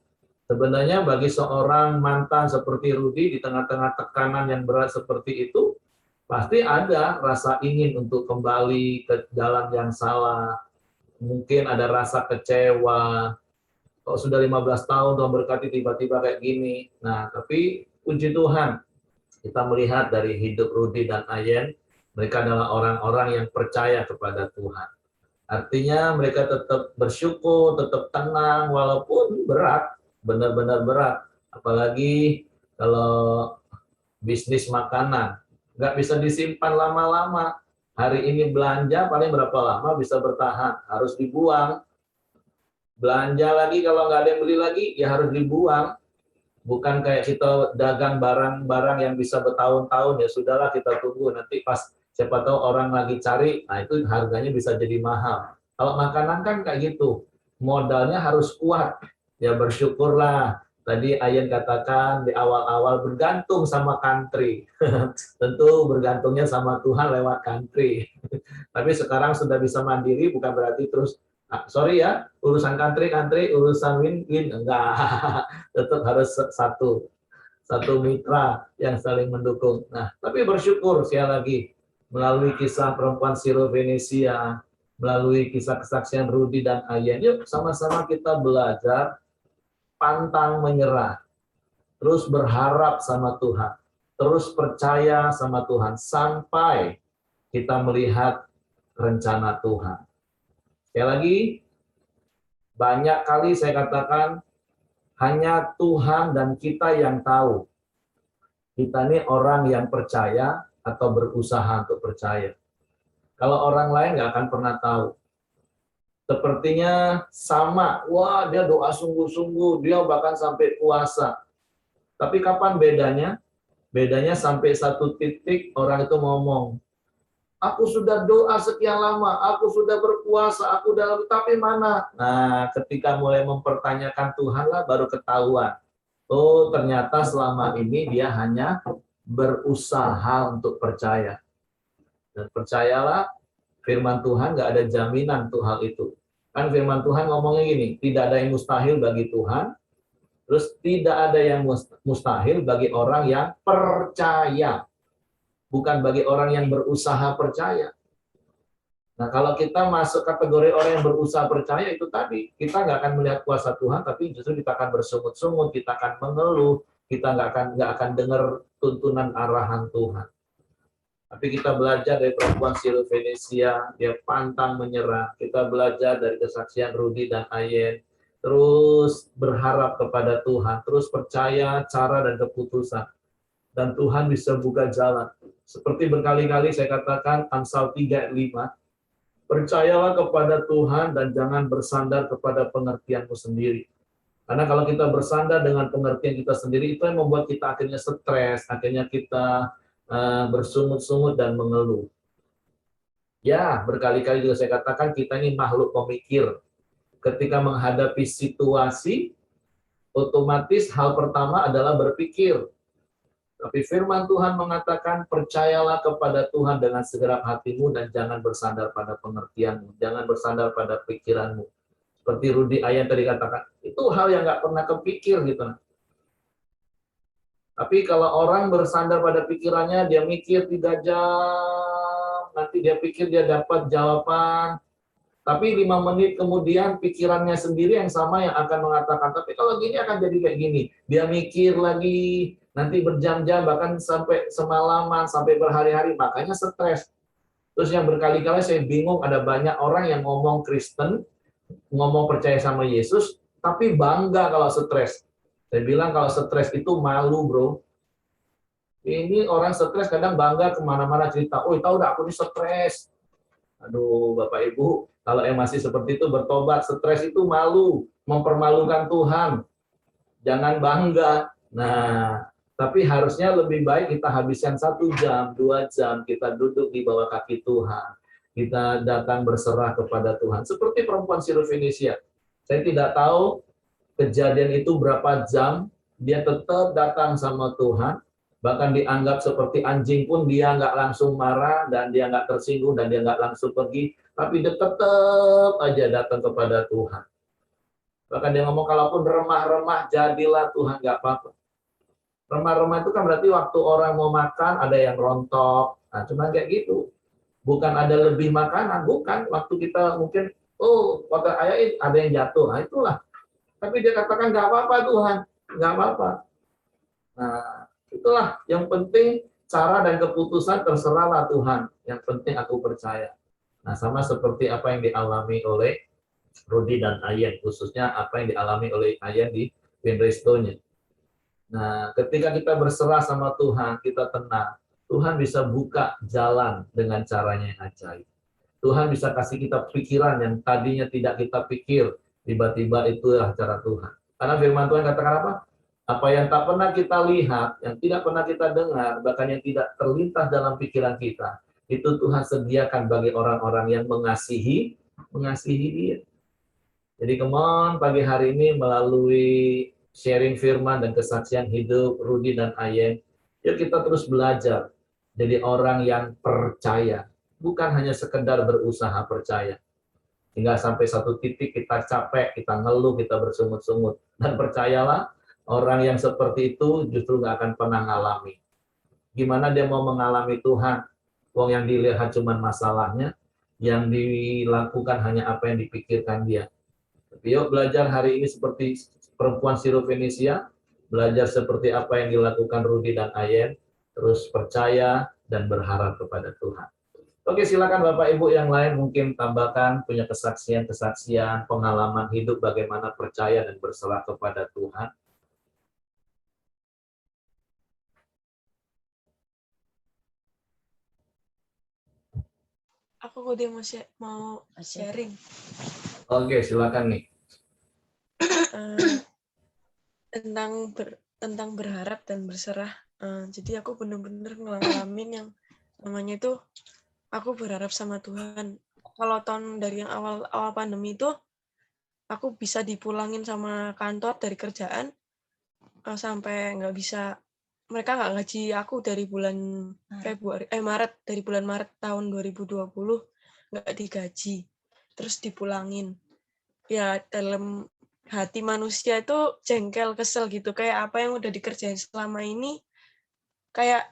sebenarnya bagi seorang mantan seperti Rudi di tengah-tengah tekanan yang berat seperti itu, pasti ada rasa ingin untuk kembali ke jalan yang salah. Mungkin ada rasa kecewa. Kok sudah 15 tahun Tuhan berkati tiba-tiba kayak gini. Nah, tapi puji Tuhan, kita melihat dari hidup Rudi dan Ayen, mereka adalah orang-orang yang percaya kepada Tuhan. Artinya mereka tetap bersyukur, tetap tenang, walaupun berat, benar-benar berat. Apalagi kalau bisnis makanan, nggak bisa disimpan lama-lama. Hari ini belanja paling berapa lama bisa bertahan, harus dibuang. Belanja lagi, kalau nggak ada yang beli lagi, ya harus dibuang. Bukan kayak kita dagang barang-barang yang bisa bertahun-tahun, ya sudahlah kita tunggu, nanti pas siapa tahu orang lagi cari, nah itu harganya bisa jadi mahal. Kalau makanan kan kayak gitu, modalnya harus kuat. Ya bersyukurlah, tadi Ayen katakan di awal-awal bergantung sama country. Tentu bergantungnya sama Tuhan lewat country. Tapi sekarang sudah bisa mandiri, bukan berarti terus, sorry ya, urusan country, urusan win-win, enggak. Tetap harus satu mitra yang saling mendukung. Nah, tapi bersyukur sekali lagi melalui kisah perempuan Siro-Venesia, melalui kisah kesaksian Rudi dan Ayen, yuk sama-sama kita belajar pantang menyerah, terus berharap sama Tuhan, terus percaya sama Tuhan sampai kita melihat rencana Tuhan. Sekali lagi, banyak kali saya katakan, hanya Tuhan dan kita yang tahu. Kita ini orang yang percaya atau berusaha untuk percaya. Kalau orang lain nggak akan pernah tahu. Sepertinya sama, wah dia doa sungguh-sungguh, dia bahkan sampai puasa. Tapi kapan bedanya? Bedanya sampai satu titik orang itu ngomong, aku sudah doa sekian lama, aku sudah berpuasa, aku dalam, tapi mana? Nah, ketika mulai mempertanyakan Tuhan lah baru ketahuan. Oh, ternyata selama ini dia hanya berusaha untuk percaya. Dan percayalah, firman Tuhan nggak ada jaminan untuk hal itu. Kan firman Tuhan ngomongnya gini, tidak ada yang mustahil bagi Tuhan, Terus tidak ada yang mustahil bagi orang yang percaya, bukan bagi orang yang berusaha percaya. Nah, kalau kita masuk kategori orang yang berusaha percaya, itu tadi, kita nggak akan melihat kuasa Tuhan, tapi justru kita akan bersungut-sungut, kita akan mengeluh, kita nggak akan dengar tuntunan arahan Tuhan. Tapi kita belajar dari perempuan Syrovenesia, dia pantang menyerah. Kita belajar dari kesaksian Rudi dan Ayen, terus berharap kepada Tuhan, terus percaya cara dan keputusan. Dan Tuhan bisa buka jalan. Seperti berkali-kali saya katakan, Amsal 3:5, percayalah kepada Tuhan dan jangan bersandar kepada pengertianmu sendiri. Karena kalau kita bersandar dengan pengertian kita sendiri, itu yang membuat kita akhirnya stres, akhirnya kita bersungut-sungut dan mengeluh. Ya, berkali-kali juga saya katakan kita ini makhluk pemikir. Ketika menghadapi situasi, otomatis hal pertama adalah berpikir. Tapi firman Tuhan mengatakan, percayalah kepada Tuhan dengan segenap hatimu dan jangan bersandar pada pengertianmu, jangan bersandar pada pikiranmu. Seperti Rudi Ayen tadi katakan, itu hal yang nggak pernah kepikir gitu. Tapi kalau orang bersandar pada pikirannya, dia mikir 3 jam, nanti dia pikir dia dapat jawaban, tapi 5 menit kemudian pikirannya sendiri yang sama yang akan mengatakan, tapi kalau gini akan jadi kayak gini. Dia mikir lagi, nanti berjam-jam, bahkan sampai semalaman, sampai berhari-hari, makanya stres. Terus yang berkali-kali saya bingung, ada banyak orang yang ngomong Kristen, ngomong percaya sama Yesus, tapi bangga kalau stres. Saya bilang kalau stres itu malu, bro. Ini orang stres kadang bangga kemana-mana cerita, oh tahu udah aku ini stres. Aduh, Bapak Ibu, kalau masih seperti itu bertobat, stres itu malu, mempermalukan Tuhan. Jangan bangga. Nah, tapi harusnya lebih baik kita habiskan 1 jam, 2 jam, kita duduk di bawah kaki Tuhan. Kita datang berserah kepada Tuhan. Seperti perempuan Syrovenesia. Saya tidak tahu kejadian itu berapa jam, dia tetap datang sama Tuhan, bahkan dianggap seperti anjing pun dia nggak langsung marah, dan dia nggak tersinggung, dan dia nggak langsung pergi, tapi dia tetap aja datang kepada Tuhan. Bahkan dia ngomong, kalaupun remah-remah, jadilah Tuhan, nggak apa-apa. Remah-remah itu kan berarti waktu orang mau makan, ada yang rontok, nah cuma kayak gitu. Bukan ada lebih makanan, bukan. Waktu kita mungkin, oh, waktu ayah ada yang jatuh, nah itulah. Tapi dia katakan, nggak apa-apa Tuhan, nggak apa-apa. Nah, itulah yang penting, cara dan keputusan terserahlah Tuhan. Yang penting aku percaya. Nah, sama seperti apa yang dialami oleh Rudi dan Ayen, khususnya apa yang dialami oleh Ayen di Pinresto-nya. Nah, ketika kita berserah sama Tuhan, kita tenang, Tuhan bisa buka jalan dengan caranya yang ajaib. Tuhan bisa kasih kita pikiran yang tadinya tidak kita pikir, tiba-tiba itulah cara Tuhan. Karena firman Tuhan katakan apa? Apa yang tak pernah kita lihat, yang tidak pernah kita dengar, bahkan yang tidak terlintas dalam pikiran kita, itu Tuhan sediakan bagi orang-orang yang mengasihi Dia. Jadi come on, pagi hari ini melalui sharing firman dan kesaksian hidup Rudi dan Ayen, yuk kita terus belajar jadi orang yang percaya, bukan hanya sekedar berusaha percaya. Hingga sampai satu titik kita capek, kita ngeluh, kita bersungut-sungut. Dan percayalah, orang yang seperti itu justru nggak akan pernah ngalami. Gimana dia mau mengalami Tuhan? Wong yang dilihat cuma masalahnya, yang dilakukan hanya apa yang dipikirkan dia. Tapi yuk belajar hari ini seperti perempuan Syrovenesia, belajar seperti apa yang dilakukan Rudi dan Ayen, terus percaya dan berharap kepada Tuhan. Oke, silakan Bapak Ibu yang lain mungkin tambahkan punya kesaksian-kesaksian, pengalaman hidup bagaimana percaya dan berserah kepada Tuhan. Aku udah mau sharing. Oke, silakan nih. Tentang berharap dan berserah. Jadi aku benar-benar ngalamin yang namanya itu aku berharap sama Tuhan. Kalau tahun dari yang awal pandemi itu aku bisa dipulangin sama kantor dari kerjaan sampai nggak bisa, mereka nggak gaji aku dari bulan Maret, dari bulan Maret tahun 2020 nggak digaji, terus dipulangin. Ya dalam hati manusia itu jengkel, kesel gitu. Kayak apa yang udah dikerjain selama ini, kayak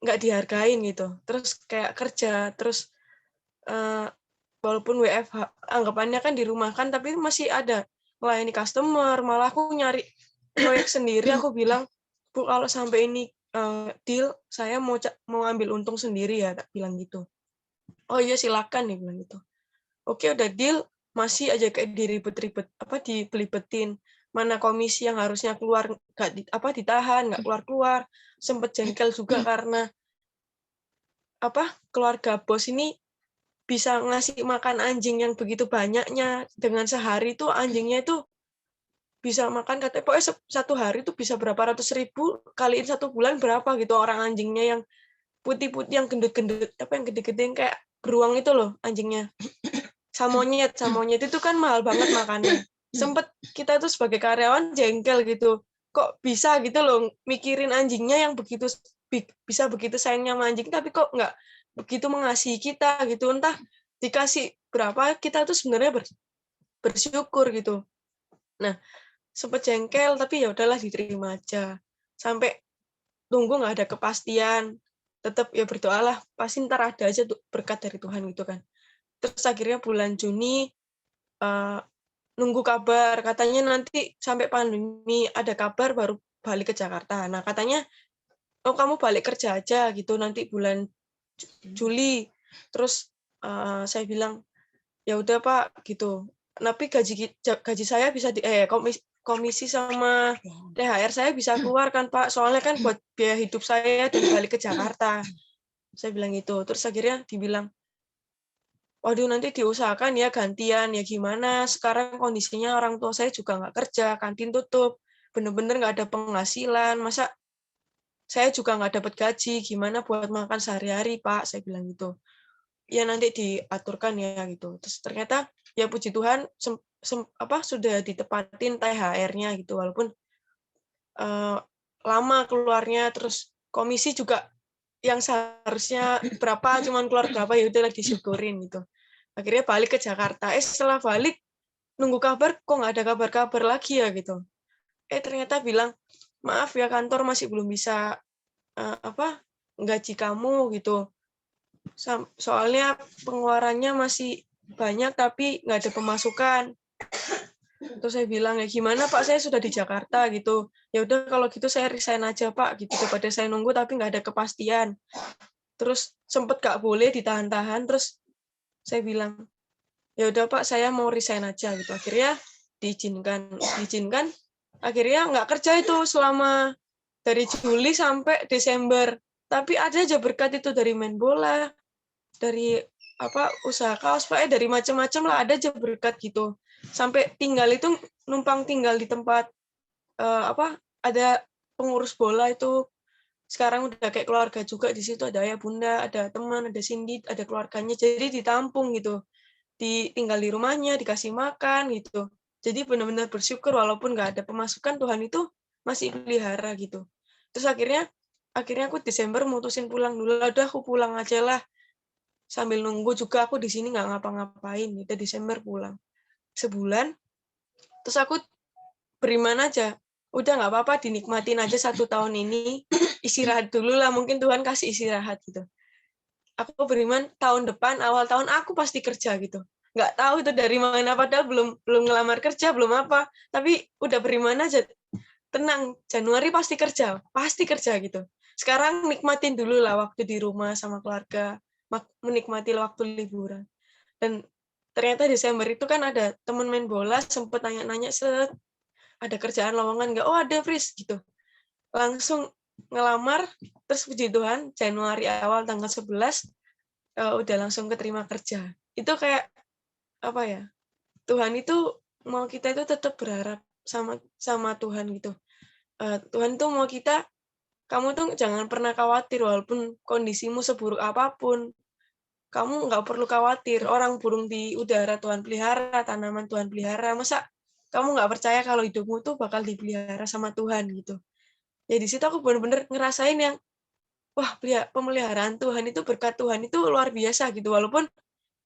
nggak dihargain gitu. Terus kayak kerja, terus walaupun WFH, anggapannya kan di rumah kan, tapi masih ada melayani customer. Malah aku nyari proyek sendiri, aku bilang, Bu, kalau sampai ini deal, saya mau ambil untung sendiri ya, tak bilang gitu. Oh iya silakan nih bilang gitu. Oke udah deal, masih aja kayak diribet-ribet, dibelibetin. Mana komisi yang harusnya keluar nggak ditahan, nggak keluar-keluar. Sempet jengkel juga karena keluarga bos ini bisa ngasih makan anjing yang begitu banyaknya. Dengan sehari itu anjingnya itu bisa makan, katanya pokoknya satu hari itu bisa berapa ratus ribu, kaliin 1 bulan berapa gitu orang anjingnya yang putih-putih, yang gendut-gendut, yang gede-gede yang kayak beruang itu loh anjingnya. Monyet itu kan mahal banget makannya. Sempet kita tuh sebagai karyawan jengkel gitu. Kok bisa gitu loh mikirin anjingnya yang bisa begitu sayangnya sama anjing, tapi kok nggak begitu mengasihi kita gitu. Entah dikasih berapa, kita tuh sebenarnya bersyukur gitu. Nah, sempet jengkel, tapi ya udahlah diterima aja. Sampai tunggu nggak ada kepastian. Tetap ya berdoalah, pasti ntar ada aja tuh berkat dari Tuhan gitu kan. Terus akhirnya bulan Juni nunggu kabar, katanya nanti sampai pandemi ada kabar baru balik ke Jakarta. Nah katanya, oh kamu balik kerja aja gitu nanti bulan Juli. Terus saya bilang ya udah Pak gitu. Tapi gaji saya bisa komisi sama THR saya bisa keluar kan Pak. Soalnya kan buat biaya hidup saya dan balik ke Jakarta. Saya bilang gitu. Terus akhirnya dibilang, waduh nanti diusahakan ya gantian, ya gimana, sekarang kondisinya orang tua saya juga nggak kerja, kantin tutup, bener-bener nggak ada penghasilan, masa saya juga nggak dapat gaji, gimana buat makan sehari-hari Pak, saya bilang gitu. Ya nanti diaturkan ya gitu. Terus ternyata ya puji Tuhan sudah ditepatin THR-nya gitu, walaupun lama keluarnya, terus komisi juga yang seharusnya berapa, cuman keluar berapa, ya udah lagi disyukurin gitu. Akhirnya balik ke Jakarta. Setelah balik, nunggu kabar, kok nggak ada kabar-kabar lagi ya gitu. Ternyata bilang, maaf ya kantor masih belum bisa gaji kamu gitu. Soalnya pengeluarannya masih banyak tapi nggak ada pemasukan. Terus saya bilang, ya gimana Pak, saya sudah di Jakarta gitu. Ya udah kalau gitu saya resign aja Pak gitu, daripada saya nunggu tapi nggak ada kepastian. Terus sempet nggak boleh ditahan-tahan, terus saya bilang, ya udah Pak, saya mau resign aja gitu. Akhirnya diizinkan. Akhirnya nggak kerja itu selama dari Juli sampai Desember. Tapi ada aja berkat itu dari main bola, dari usaha kaos, dari macam-macam lah, ada aja berkat gitu. Sampai tinggal itu numpang tinggal di tempat ada pengurus bola itu. Sekarang udah kayak keluarga juga di situ, ada ayah bunda, ada teman, ada Cindy, ada keluarganya. Jadi ditampung gitu. Tinggal di rumahnya, dikasih makan gitu. Jadi benar-benar bersyukur walaupun nggak ada pemasukan, Tuhan itu masih pelihara gitu. Terus akhirnya aku Desember mutusin pulang dulu, udah aku pulang aja lah. Sambil nunggu juga aku di sini nggak ngapa-ngapain gitu. Desember pulang. Sebulan, terus aku beriman aja. Udah nggak apa-apa, dinikmatin aja 1 tahun ini. Istirahat dulu lah, mungkin Tuhan kasih istirahat gitu. Aku beriman tahun depan, awal tahun aku pasti kerja gitu. Nggak tahu itu dari mana, padahal belum ngelamar kerja, belum apa. Tapi udah beriman aja. Tenang, Januari pasti kerja gitu. Sekarang nikmatin dulu lah waktu di rumah sama keluarga, menikmati waktu liburan. Dan ternyata Desember itu kan ada temen main bola, sempet nanya-nanya, ada kerjaan lowongan nggak? Oh ada, Fris, gitu. Langsung ngelamar, terus puji Tuhan, Januari awal tanggal 11, udah langsung keterima kerja. Itu kayak, apa ya, Tuhan itu mau kita itu tetap berharap sama Tuhan gitu. Tuhan tuh mau kita, kamu tuh jangan pernah khawatir walaupun kondisimu seburuk apapun. Kamu nggak perlu khawatir. Orang burung di udara Tuhan pelihara, tanaman Tuhan pelihara. Masa kamu nggak percaya kalau hidupmu tuh bakal dipelihara sama Tuhan gitu. Ya di situ aku benar-benar ngerasain yang, wah pemeliharaan Tuhan itu, berkat Tuhan itu luar biasa gitu. Walaupun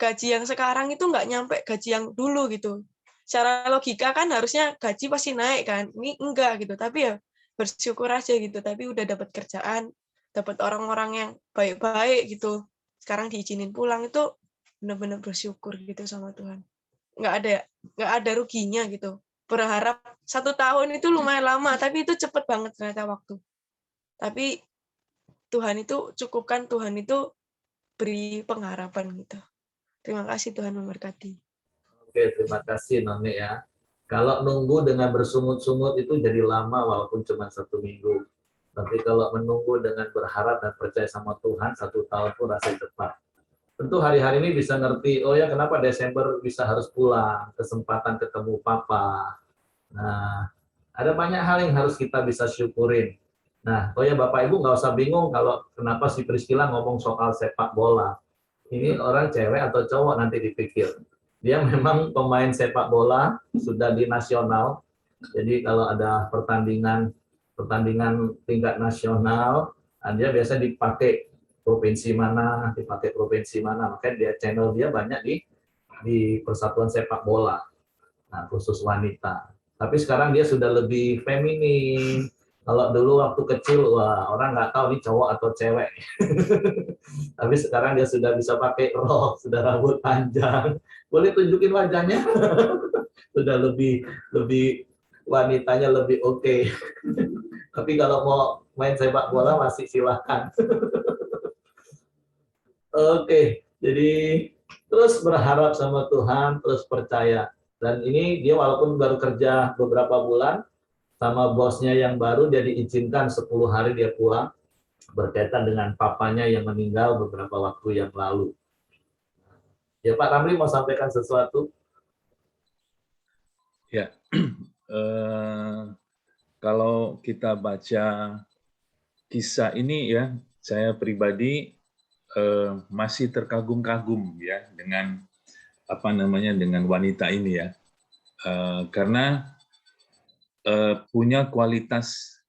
gaji yang sekarang itu nggak nyampe gaji yang dulu gitu. secara logika kan harusnya gaji pasti naik kan, ini enggak gitu, tapi ya bersyukur aja gitu, tapi udah dapat kerjaan, dapat orang-orang yang baik-baik gitu, sekarang diizinin pulang, itu benar-benar bersyukur gitu sama Tuhan. Nggak ada ruginya gitu. Berharap 1 tahun itu lumayan lama, tapi itu cepet banget ternyata waktu. Tapi Tuhan itu cukupkan, Tuhan itu beri pengharapan gitu. Terima kasih, Tuhan memberkati. Oke, terima kasih Noni ya. Kalau nunggu dengan bersungut-sungut itu jadi lama walaupun cuma 1 minggu. Tapi kalau menunggu dengan berharap dan percaya sama Tuhan 1 tahun pun rasa cepat. Tentu hari-hari ini bisa ngerti, oh ya kenapa Desember bisa harus pulang, kesempatan ketemu Papa. Nah, ada banyak hal yang harus kita bisa syukurin. Nah, oh ya Bapak Ibu nggak usah bingung kalau kenapa si Priscilla ngomong soal sepak bola. Ini orang cewek atau cowok nanti dipikir. Dia memang pemain sepak bola, sudah di nasional. Jadi kalau ada pertandingan tingkat nasional, dia biasa dipakai provinsi mana, makanya dia channel dia banyak di Persatuan Sepak Bola. Nah, khusus wanita. Tapi sekarang dia sudah lebih feminin. Kalau dulu waktu kecil, wah orang nggak tahu nih cowok atau cewek. Tapi sekarang dia sudah bisa pakai rok, sudah rambut panjang. Boleh tunjukin wajahnya? Sudah lebih wanitanya lebih oke. Tapi kalau mau main sepak bola masih silahkan. Oke, jadi terus berharap sama Tuhan, terus percaya. Dan ini dia walaupun baru kerja beberapa bulan, sama bosnya yang baru, dia diizinkan 10 hari dia pulang, berkaitan dengan papanya yang meninggal beberapa waktu yang lalu. Ya Pak Ramli mau sampaikan sesuatu? Ya, kalau kita baca kisah ini ya, saya pribadi masih terkagum-kagum ya dengan dengan wanita ini ya, karena punya kualitas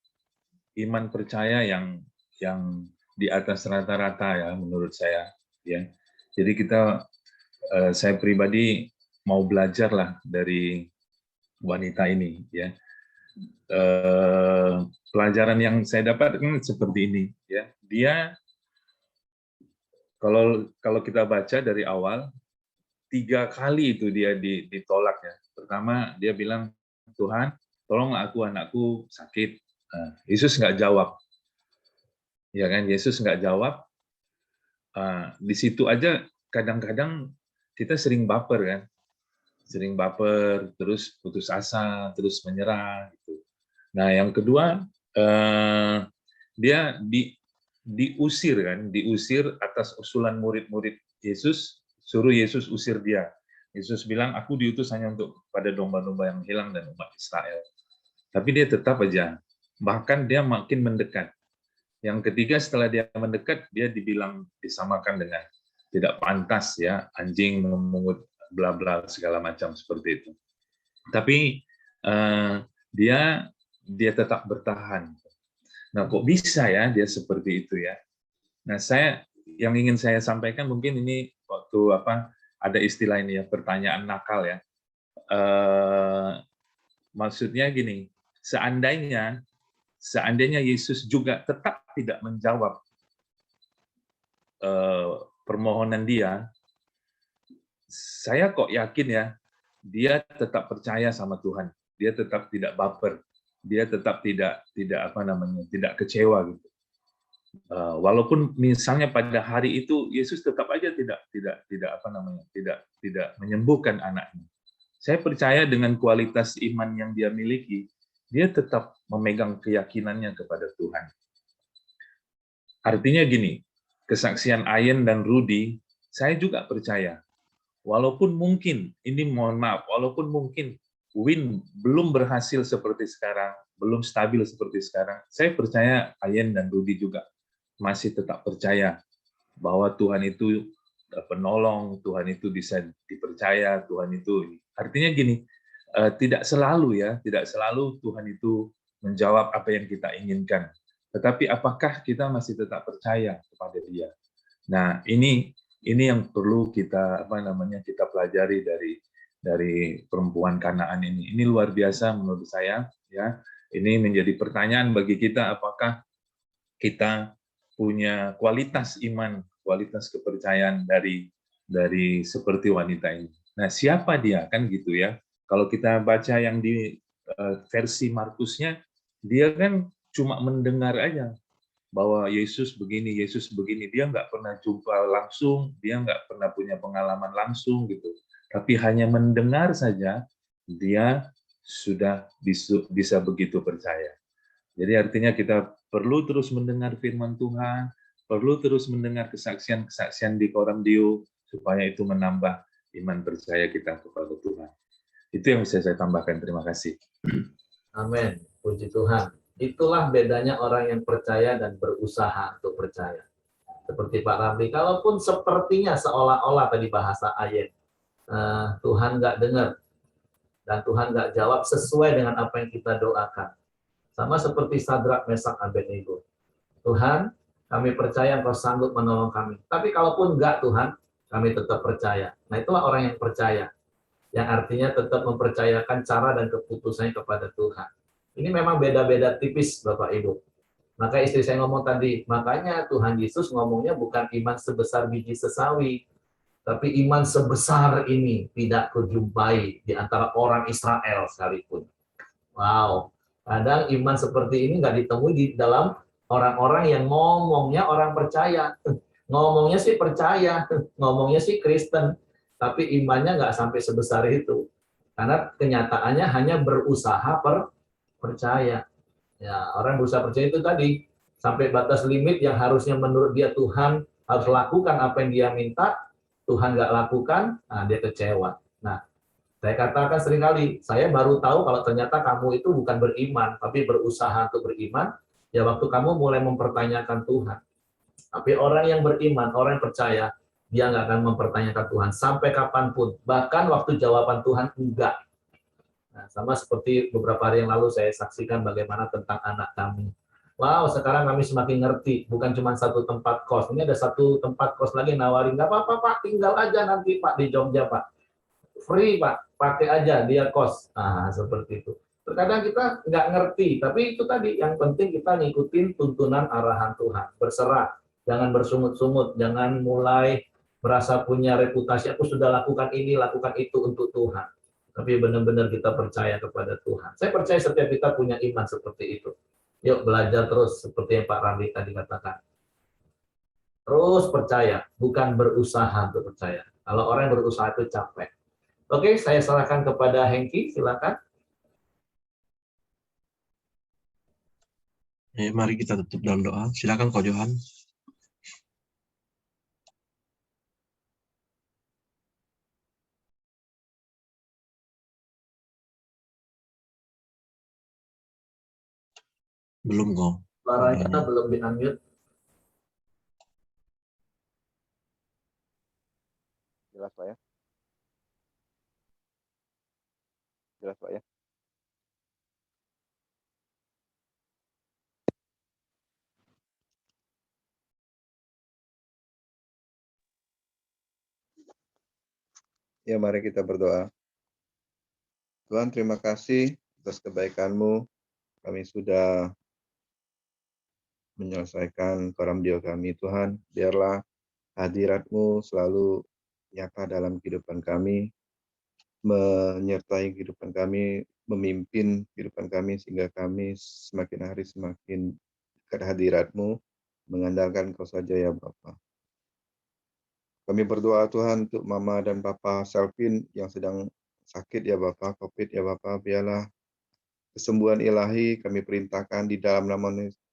iman percaya yang di atas rata-rata ya menurut saya ya. Jadi saya pribadi mau belajar lah dari wanita ini ya. Pelajaran yang saya dapatkan seperti ini ya. Dia kalau kita baca dari awal 3 kali itu dia ditolak ya. Pertama dia bilang, Tuhan tolong anakku sakit. Nah, Yesus nggak jawab. Ya kan, Yesus nggak jawab. Di situ aja kadang-kadang kita sering baper kan. Sering baper, terus putus asa, terus menyerah gitu. Nah, yang kedua dia diusir kan, diusir atas usulan murid-murid Yesus, suruh Yesus usir dia. Yesus bilang, aku diutus hanya untuk pada domba-domba yang hilang dan umat Israel. Tapi dia tetap aja, bahkan dia makin mendekat. Yang ketiga setelah dia mendekat, dia disamakan dengan tidak pantas ya, anjing memungut bla bla segala macam seperti itu. Tapi dia tetap bertahan. Nah, kok bisa ya dia seperti itu ya? Nah, yang ingin saya sampaikan mungkin ini waktu ada istilah ini ya, pertanyaan nakal ya. Maksudnya gini, seandainya Yesus juga tetap tidak menjawab permohonan dia, saya kok yakin ya, dia tetap percaya sama Tuhan, dia tetap tidak baper, dia tetap tidak kecewa gitu. Walaupun misalnya pada hari itu Yesus tetap aja tidak menyembuhkan anaknya. Saya percaya dengan kualitas iman yang dia miliki, dia tetap memegang keyakinannya kepada Tuhan. Artinya gini, kesaksian Ayen dan Rudy, saya juga percaya. Walaupun mungkin, walaupun mungkin Win belum berhasil seperti sekarang, belum stabil seperti sekarang, saya percaya Ayen dan Rudy juga masih tetap percaya bahwa Tuhan itu penolong, Tuhan itu bisa dipercaya, Tuhan itu artinya gini, tidak selalu Tuhan itu menjawab apa yang kita inginkan. Tetapi apakah kita masih tetap percaya kepada Dia? Nah, ini yang perlu kita kita pelajari dari perempuan Kanaan ini. Ini luar biasa menurut saya, ya. Ini menjadi pertanyaan bagi kita, apakah kita punya kualitas iman, kualitas kepercayaan dari seperti wanita ini. Nah, siapa dia, kan gitu ya. Kalau kita baca yang di versi Markusnya, dia kan cuma mendengar aja bahwa Yesus begini, dia nggak pernah jumpa langsung, dia nggak pernah punya pengalaman langsung gitu. Tapi hanya mendengar saja, dia sudah bisa begitu percaya. Jadi artinya kita perlu terus mendengar firman Tuhan, perlu terus mendengar kesaksian-kesaksian di Koramdio, supaya itu menambah iman percaya kita kepada Tuhan. Itu yang bisa saya tambahkan. Terima kasih. Amin. Puji Tuhan. Itulah bedanya orang yang percaya dan berusaha untuk percaya. Seperti Pak Ramli, kalaupun sepertinya seolah-olah tadi bahasa ayat, Tuhan nggak dengar, dan Tuhan nggak jawab sesuai dengan apa yang kita doakan. Sama seperti Sadrak, Mesak, Abednego. Tuhan, kami percaya Engkau sanggup menolong kami. Tapi kalaupun enggak Tuhan, kami tetap percaya. Nah, itulah orang yang percaya. Yang artinya tetap mempercayakan cara dan keputusannya kepada Tuhan. Ini memang beda-beda tipis, Bapak Ibu. Maka istri saya ngomong tadi, makanya Tuhan Yesus ngomongnya bukan iman sebesar biji sesawi, tapi iman sebesar ini tidak kujumpai di antara orang Israel sekalipun. Wow, kadang iman seperti ini nggak ditemui di dalam orang-orang yang ngomongnya orang percaya. Ngomongnya sih percaya, ngomongnya sih Kristen, tapi imannya nggak sampai sebesar itu. Karena kenyataannya hanya berusaha percaya. Ya, orang berusaha percaya itu tadi, sampai batas limit yang harusnya menurut dia Tuhan harus lakukan apa yang dia minta, Tuhan nggak lakukan, nah dia kecewa. Nah, saya katakan seringkali, saya baru tahu kalau ternyata kamu itu bukan beriman, tapi berusaha untuk beriman, ya waktu kamu mulai mempertanyakan Tuhan. Tapi orang yang beriman, orang yang percaya, dia nggak akan mempertanyakan Tuhan sampai kapanpun. Bahkan waktu jawaban Tuhan enggak. Nah, sama seperti beberapa hari yang lalu saya saksikan bagaimana tentang anak kami. Wow, sekarang kami semakin ngerti. Bukan cuma satu tempat kos. Ini ada satu tempat kos lagi nawarin, nggak apa-apa Pak, tinggal aja nanti Pak di Jogja Pak. Free Pak, pakai aja dia kos. Nah, seperti itu. Terkadang kita nggak ngerti, tapi itu tadi yang penting kita ngikutin tuntunan arahan Tuhan. Berserah, jangan bersungut-sungut, jangan mulai merasa punya reputasi, aku sudah lakukan ini, lakukan itu untuk Tuhan. Tapi benar-benar kita percaya kepada Tuhan. Saya percaya setiap kita punya iman seperti itu. Yuk belajar terus seperti yang Pak Ramli tadi katakan. Terus percaya, bukan berusaha untuk percaya. Kalau orang yang berusaha itu capek. Oke, saya serahkan kepada Hengki, silakan. Mari kita tutup dalam doa. Silakan Ko Johan. Belum kok. Suaranya belum di-unmute. Jelas Pak ya? Jelas Pak ya? Ya, mari kita berdoa. Tuhan, terima kasih atas kebaikan-Mu. Kami sudah menyelesaikan Koramdio kami, Tuhan. Biarlah hadirat-Mu selalu nyata dalam kehidupan kami, menyertai kehidupan kami, memimpin kehidupan kami, sehingga kami semakin hari semakin dekat hadirat-Mu, mengandalkan Kau saja ya Bapa. Kami berdoa Tuhan untuk Mama dan Papa Selvin yang sedang sakit ya Bapa, COVID ya Bapa, biarlah kesembuhan ilahi kami perintahkan di dalam nama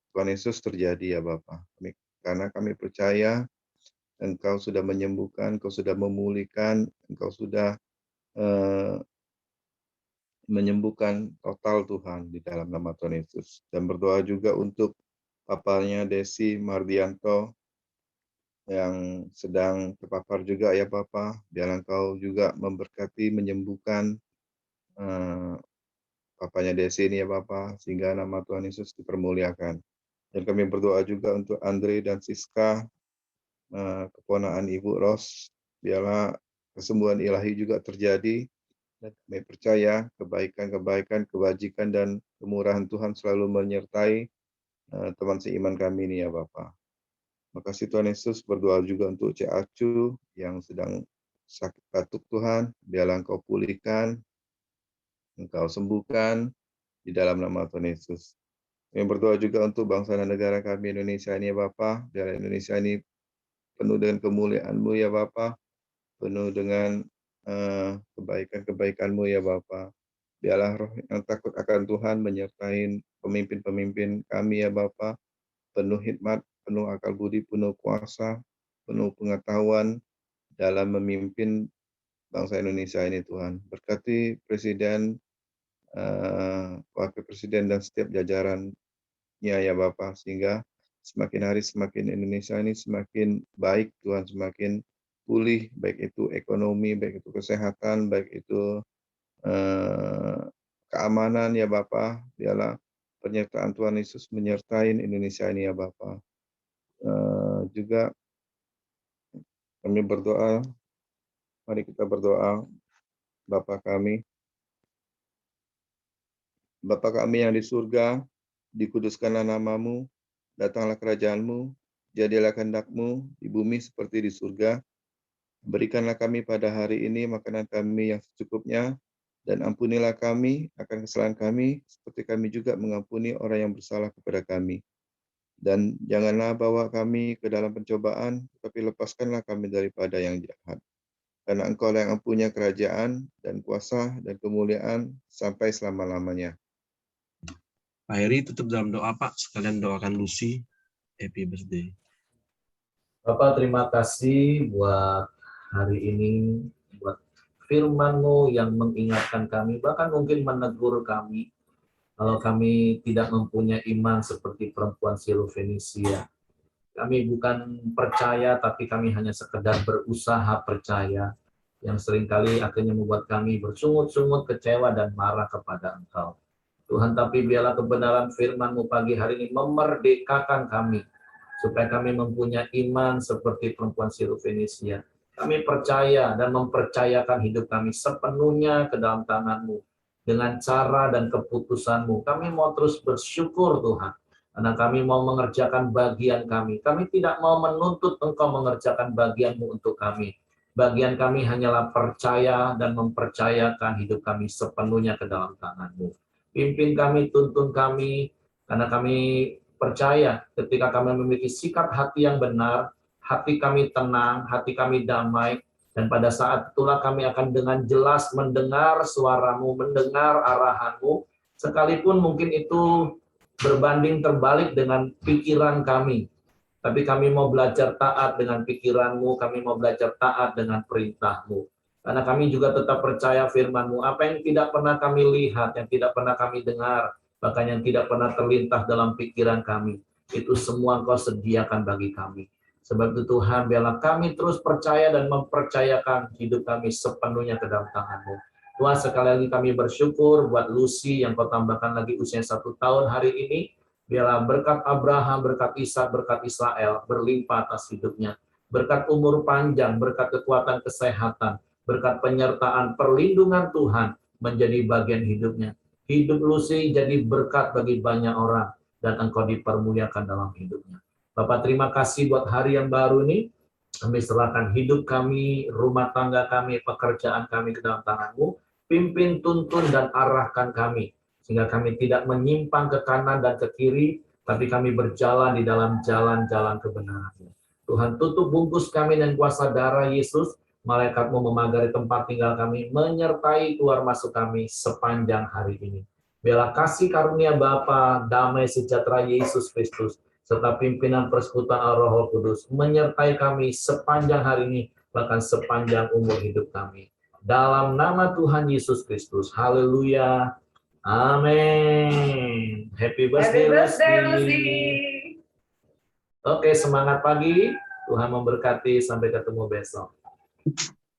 Tuhan Yesus terjadi ya Bapa. Karena kami percaya Engkau sudah menyembuhkan, Engkau sudah memulihkan, Engkau sudah menyembuhkan total Tuhan di dalam nama Tuhan Yesus. Dan berdoa juga untuk papanya Desi Mardianto yang sedang terpapar juga ya Bapa, biar Engkau juga memberkati, menyembuhkan papanya Desi ini ya Bapa, sehingga nama Tuhan Yesus dipermuliakan. Dan kami berdoa juga untuk Andre dan Siska, keponakan Ibu Ros, biarlah kesembuhan ilahi juga terjadi, Dan kami percaya kebaikan-kebaikan, kebajikan, dan kemurahan Tuhan selalu menyertai teman seiman kami ini ya Bapa. Makasih Tuhan Yesus, berdoa juga untuk Cik Acu yang sedang sakit batuk Tuhan, biarlah Engkau pulihkan, Engkau sembuhkan di dalam nama Tuhan Yesus. Kami berdoa juga untuk bangsa dan negara kami Indonesia ini ya Bapa, biarlah Indonesia ini penuh dengan kemuliaan-Mu ya Bapa, penuh dengan kebaikan-kebaikan-Mu ya Bapa. Biarlah roh yang takut akan Tuhan menyertai pemimpin-pemimpin kami ya Bapa, penuh hikmat, penuh akal budi, penuh kuasa, penuh pengetahuan dalam memimpin bangsa Indonesia ini Tuhan. Berkati Presiden, Wakil Presiden dan setiap jajarannya ya Bapa, sehingga semakin hari semakin Indonesia ini semakin baik Tuhan, semakin pulih, baik itu ekonomi, baik itu kesehatan, baik itu keamanan ya Bapa. Biarlah penyertaan Tuhan Yesus menyertai Indonesia ini ya Bapa. Juga kami berdoa, mari kita berdoa. Bapa kami yang di surga, dikuduskanlah nama-Mu, datanglah kerajaan-Mu, jadilah kehendak-Mu di bumi seperti di surga. Berikanlah kami pada hari ini makanan kami yang secukupnya, dan ampunilah kami akan kesalahan kami, seperti kami juga mengampuni orang yang bersalah kepada kami. Dan janganlah bawa kami ke dalam pencobaan, tetapi lepaskanlah kami daripada yang jahat. Karena Engkau yang mempunyai kerajaan dan kuasa dan kemuliaan sampai selama-lamanya. Pak Heri tutup dalam doa Pak, sekalian doakan Lucy, happy birthday. Bapak terima kasih buat hari ini, buat firman-Mu yang mengingatkan kami, bahkan mungkin menegur kami, kalau kami tidak mempunyai iman seperti perempuan Sirofenisia. Kami bukan percaya, tapi kami hanya sekedar berusaha percaya, yang seringkali akhirnya membuat kami bersungut-sungut, kecewa, dan marah kepada Engkau. Tuhan, tapi biarlah kebenaran firman-Mu pagi hari ini memerdekakan kami, supaya kami mempunyai iman seperti perempuan Sirofenisia. Kami percaya dan mempercayakan hidup kami sepenuhnya ke dalam tangan-Mu. Dengan cara dan keputusan-Mu, kami mau terus bersyukur Tuhan, karena kami mau mengerjakan bagian kami. Kami tidak mau menuntut Engkau mengerjakan bagian-Mu untuk kami. Bagian kami hanyalah percaya dan mempercayakan hidup kami sepenuhnya ke dalam tangan-Mu. Pimpin kami, tuntun kami, karena kami percaya ketika kami memiliki sikap hati yang benar, hati kami tenang, hati kami damai, dan pada saat itulah kami akan dengan jelas mendengar suara-Mu, mendengar arahan-Mu, sekalipun mungkin itu berbanding terbalik dengan pikiran kami. Tapi kami mau belajar taat dengan pikiran-Mu, kami mau belajar taat dengan perintah-Mu. Karena kami juga tetap percaya firman-Mu, apa yang tidak pernah kami lihat, yang tidak pernah kami dengar, bahkan yang tidak pernah terlintas dalam pikiran kami, itu semua Engkau sediakan bagi kami. Sebab itu Tuhan, biarlah kami terus percaya dan mempercayakan hidup kami sepenuhnya ke dalam tangan-Mu. Tuhan, sekali lagi kami bersyukur buat Lucy yang Kau tambahkan lagi usia 1 tahun hari ini. Biarlah berkat Abraham, berkat Ishak, berkat Israel berlimpah atas hidupnya. Berkat umur panjang, berkat kekuatan kesehatan, berkat penyertaan perlindungan Tuhan menjadi bagian hidupnya. Hidup Lucy jadi berkat bagi banyak orang dan Engkau dipermuliakan dalam hidupnya. Bapak terima kasih buat hari yang baru ini. Kami serahkan hidup kami, rumah tangga kami, pekerjaan kami ke dalam tangan-Mu. Pimpin, tuntun, dan arahkan kami, sehingga kami tidak menyimpang ke kanan dan ke kiri, tapi kami berjalan di dalam jalan-jalan kebenaran-Mu. Tuhan, tutup bungkus kami dengan kuasa darah Yesus. Malaikat-Mu memagari tempat tinggal kami, menyertai keluar masuk kami sepanjang hari ini. Biarlah kasih karunia Bapa, damai sejahtera Yesus Kristus, serta pimpinan persekutuan Roh Kudus menyertai kami sepanjang hari ini, bahkan sepanjang umur hidup kami. Dalam nama Tuhan Yesus Kristus, haleluya, amin. Happy birthday, Lucy. Oke, semangat pagi, Tuhan memberkati, sampai ketemu besok.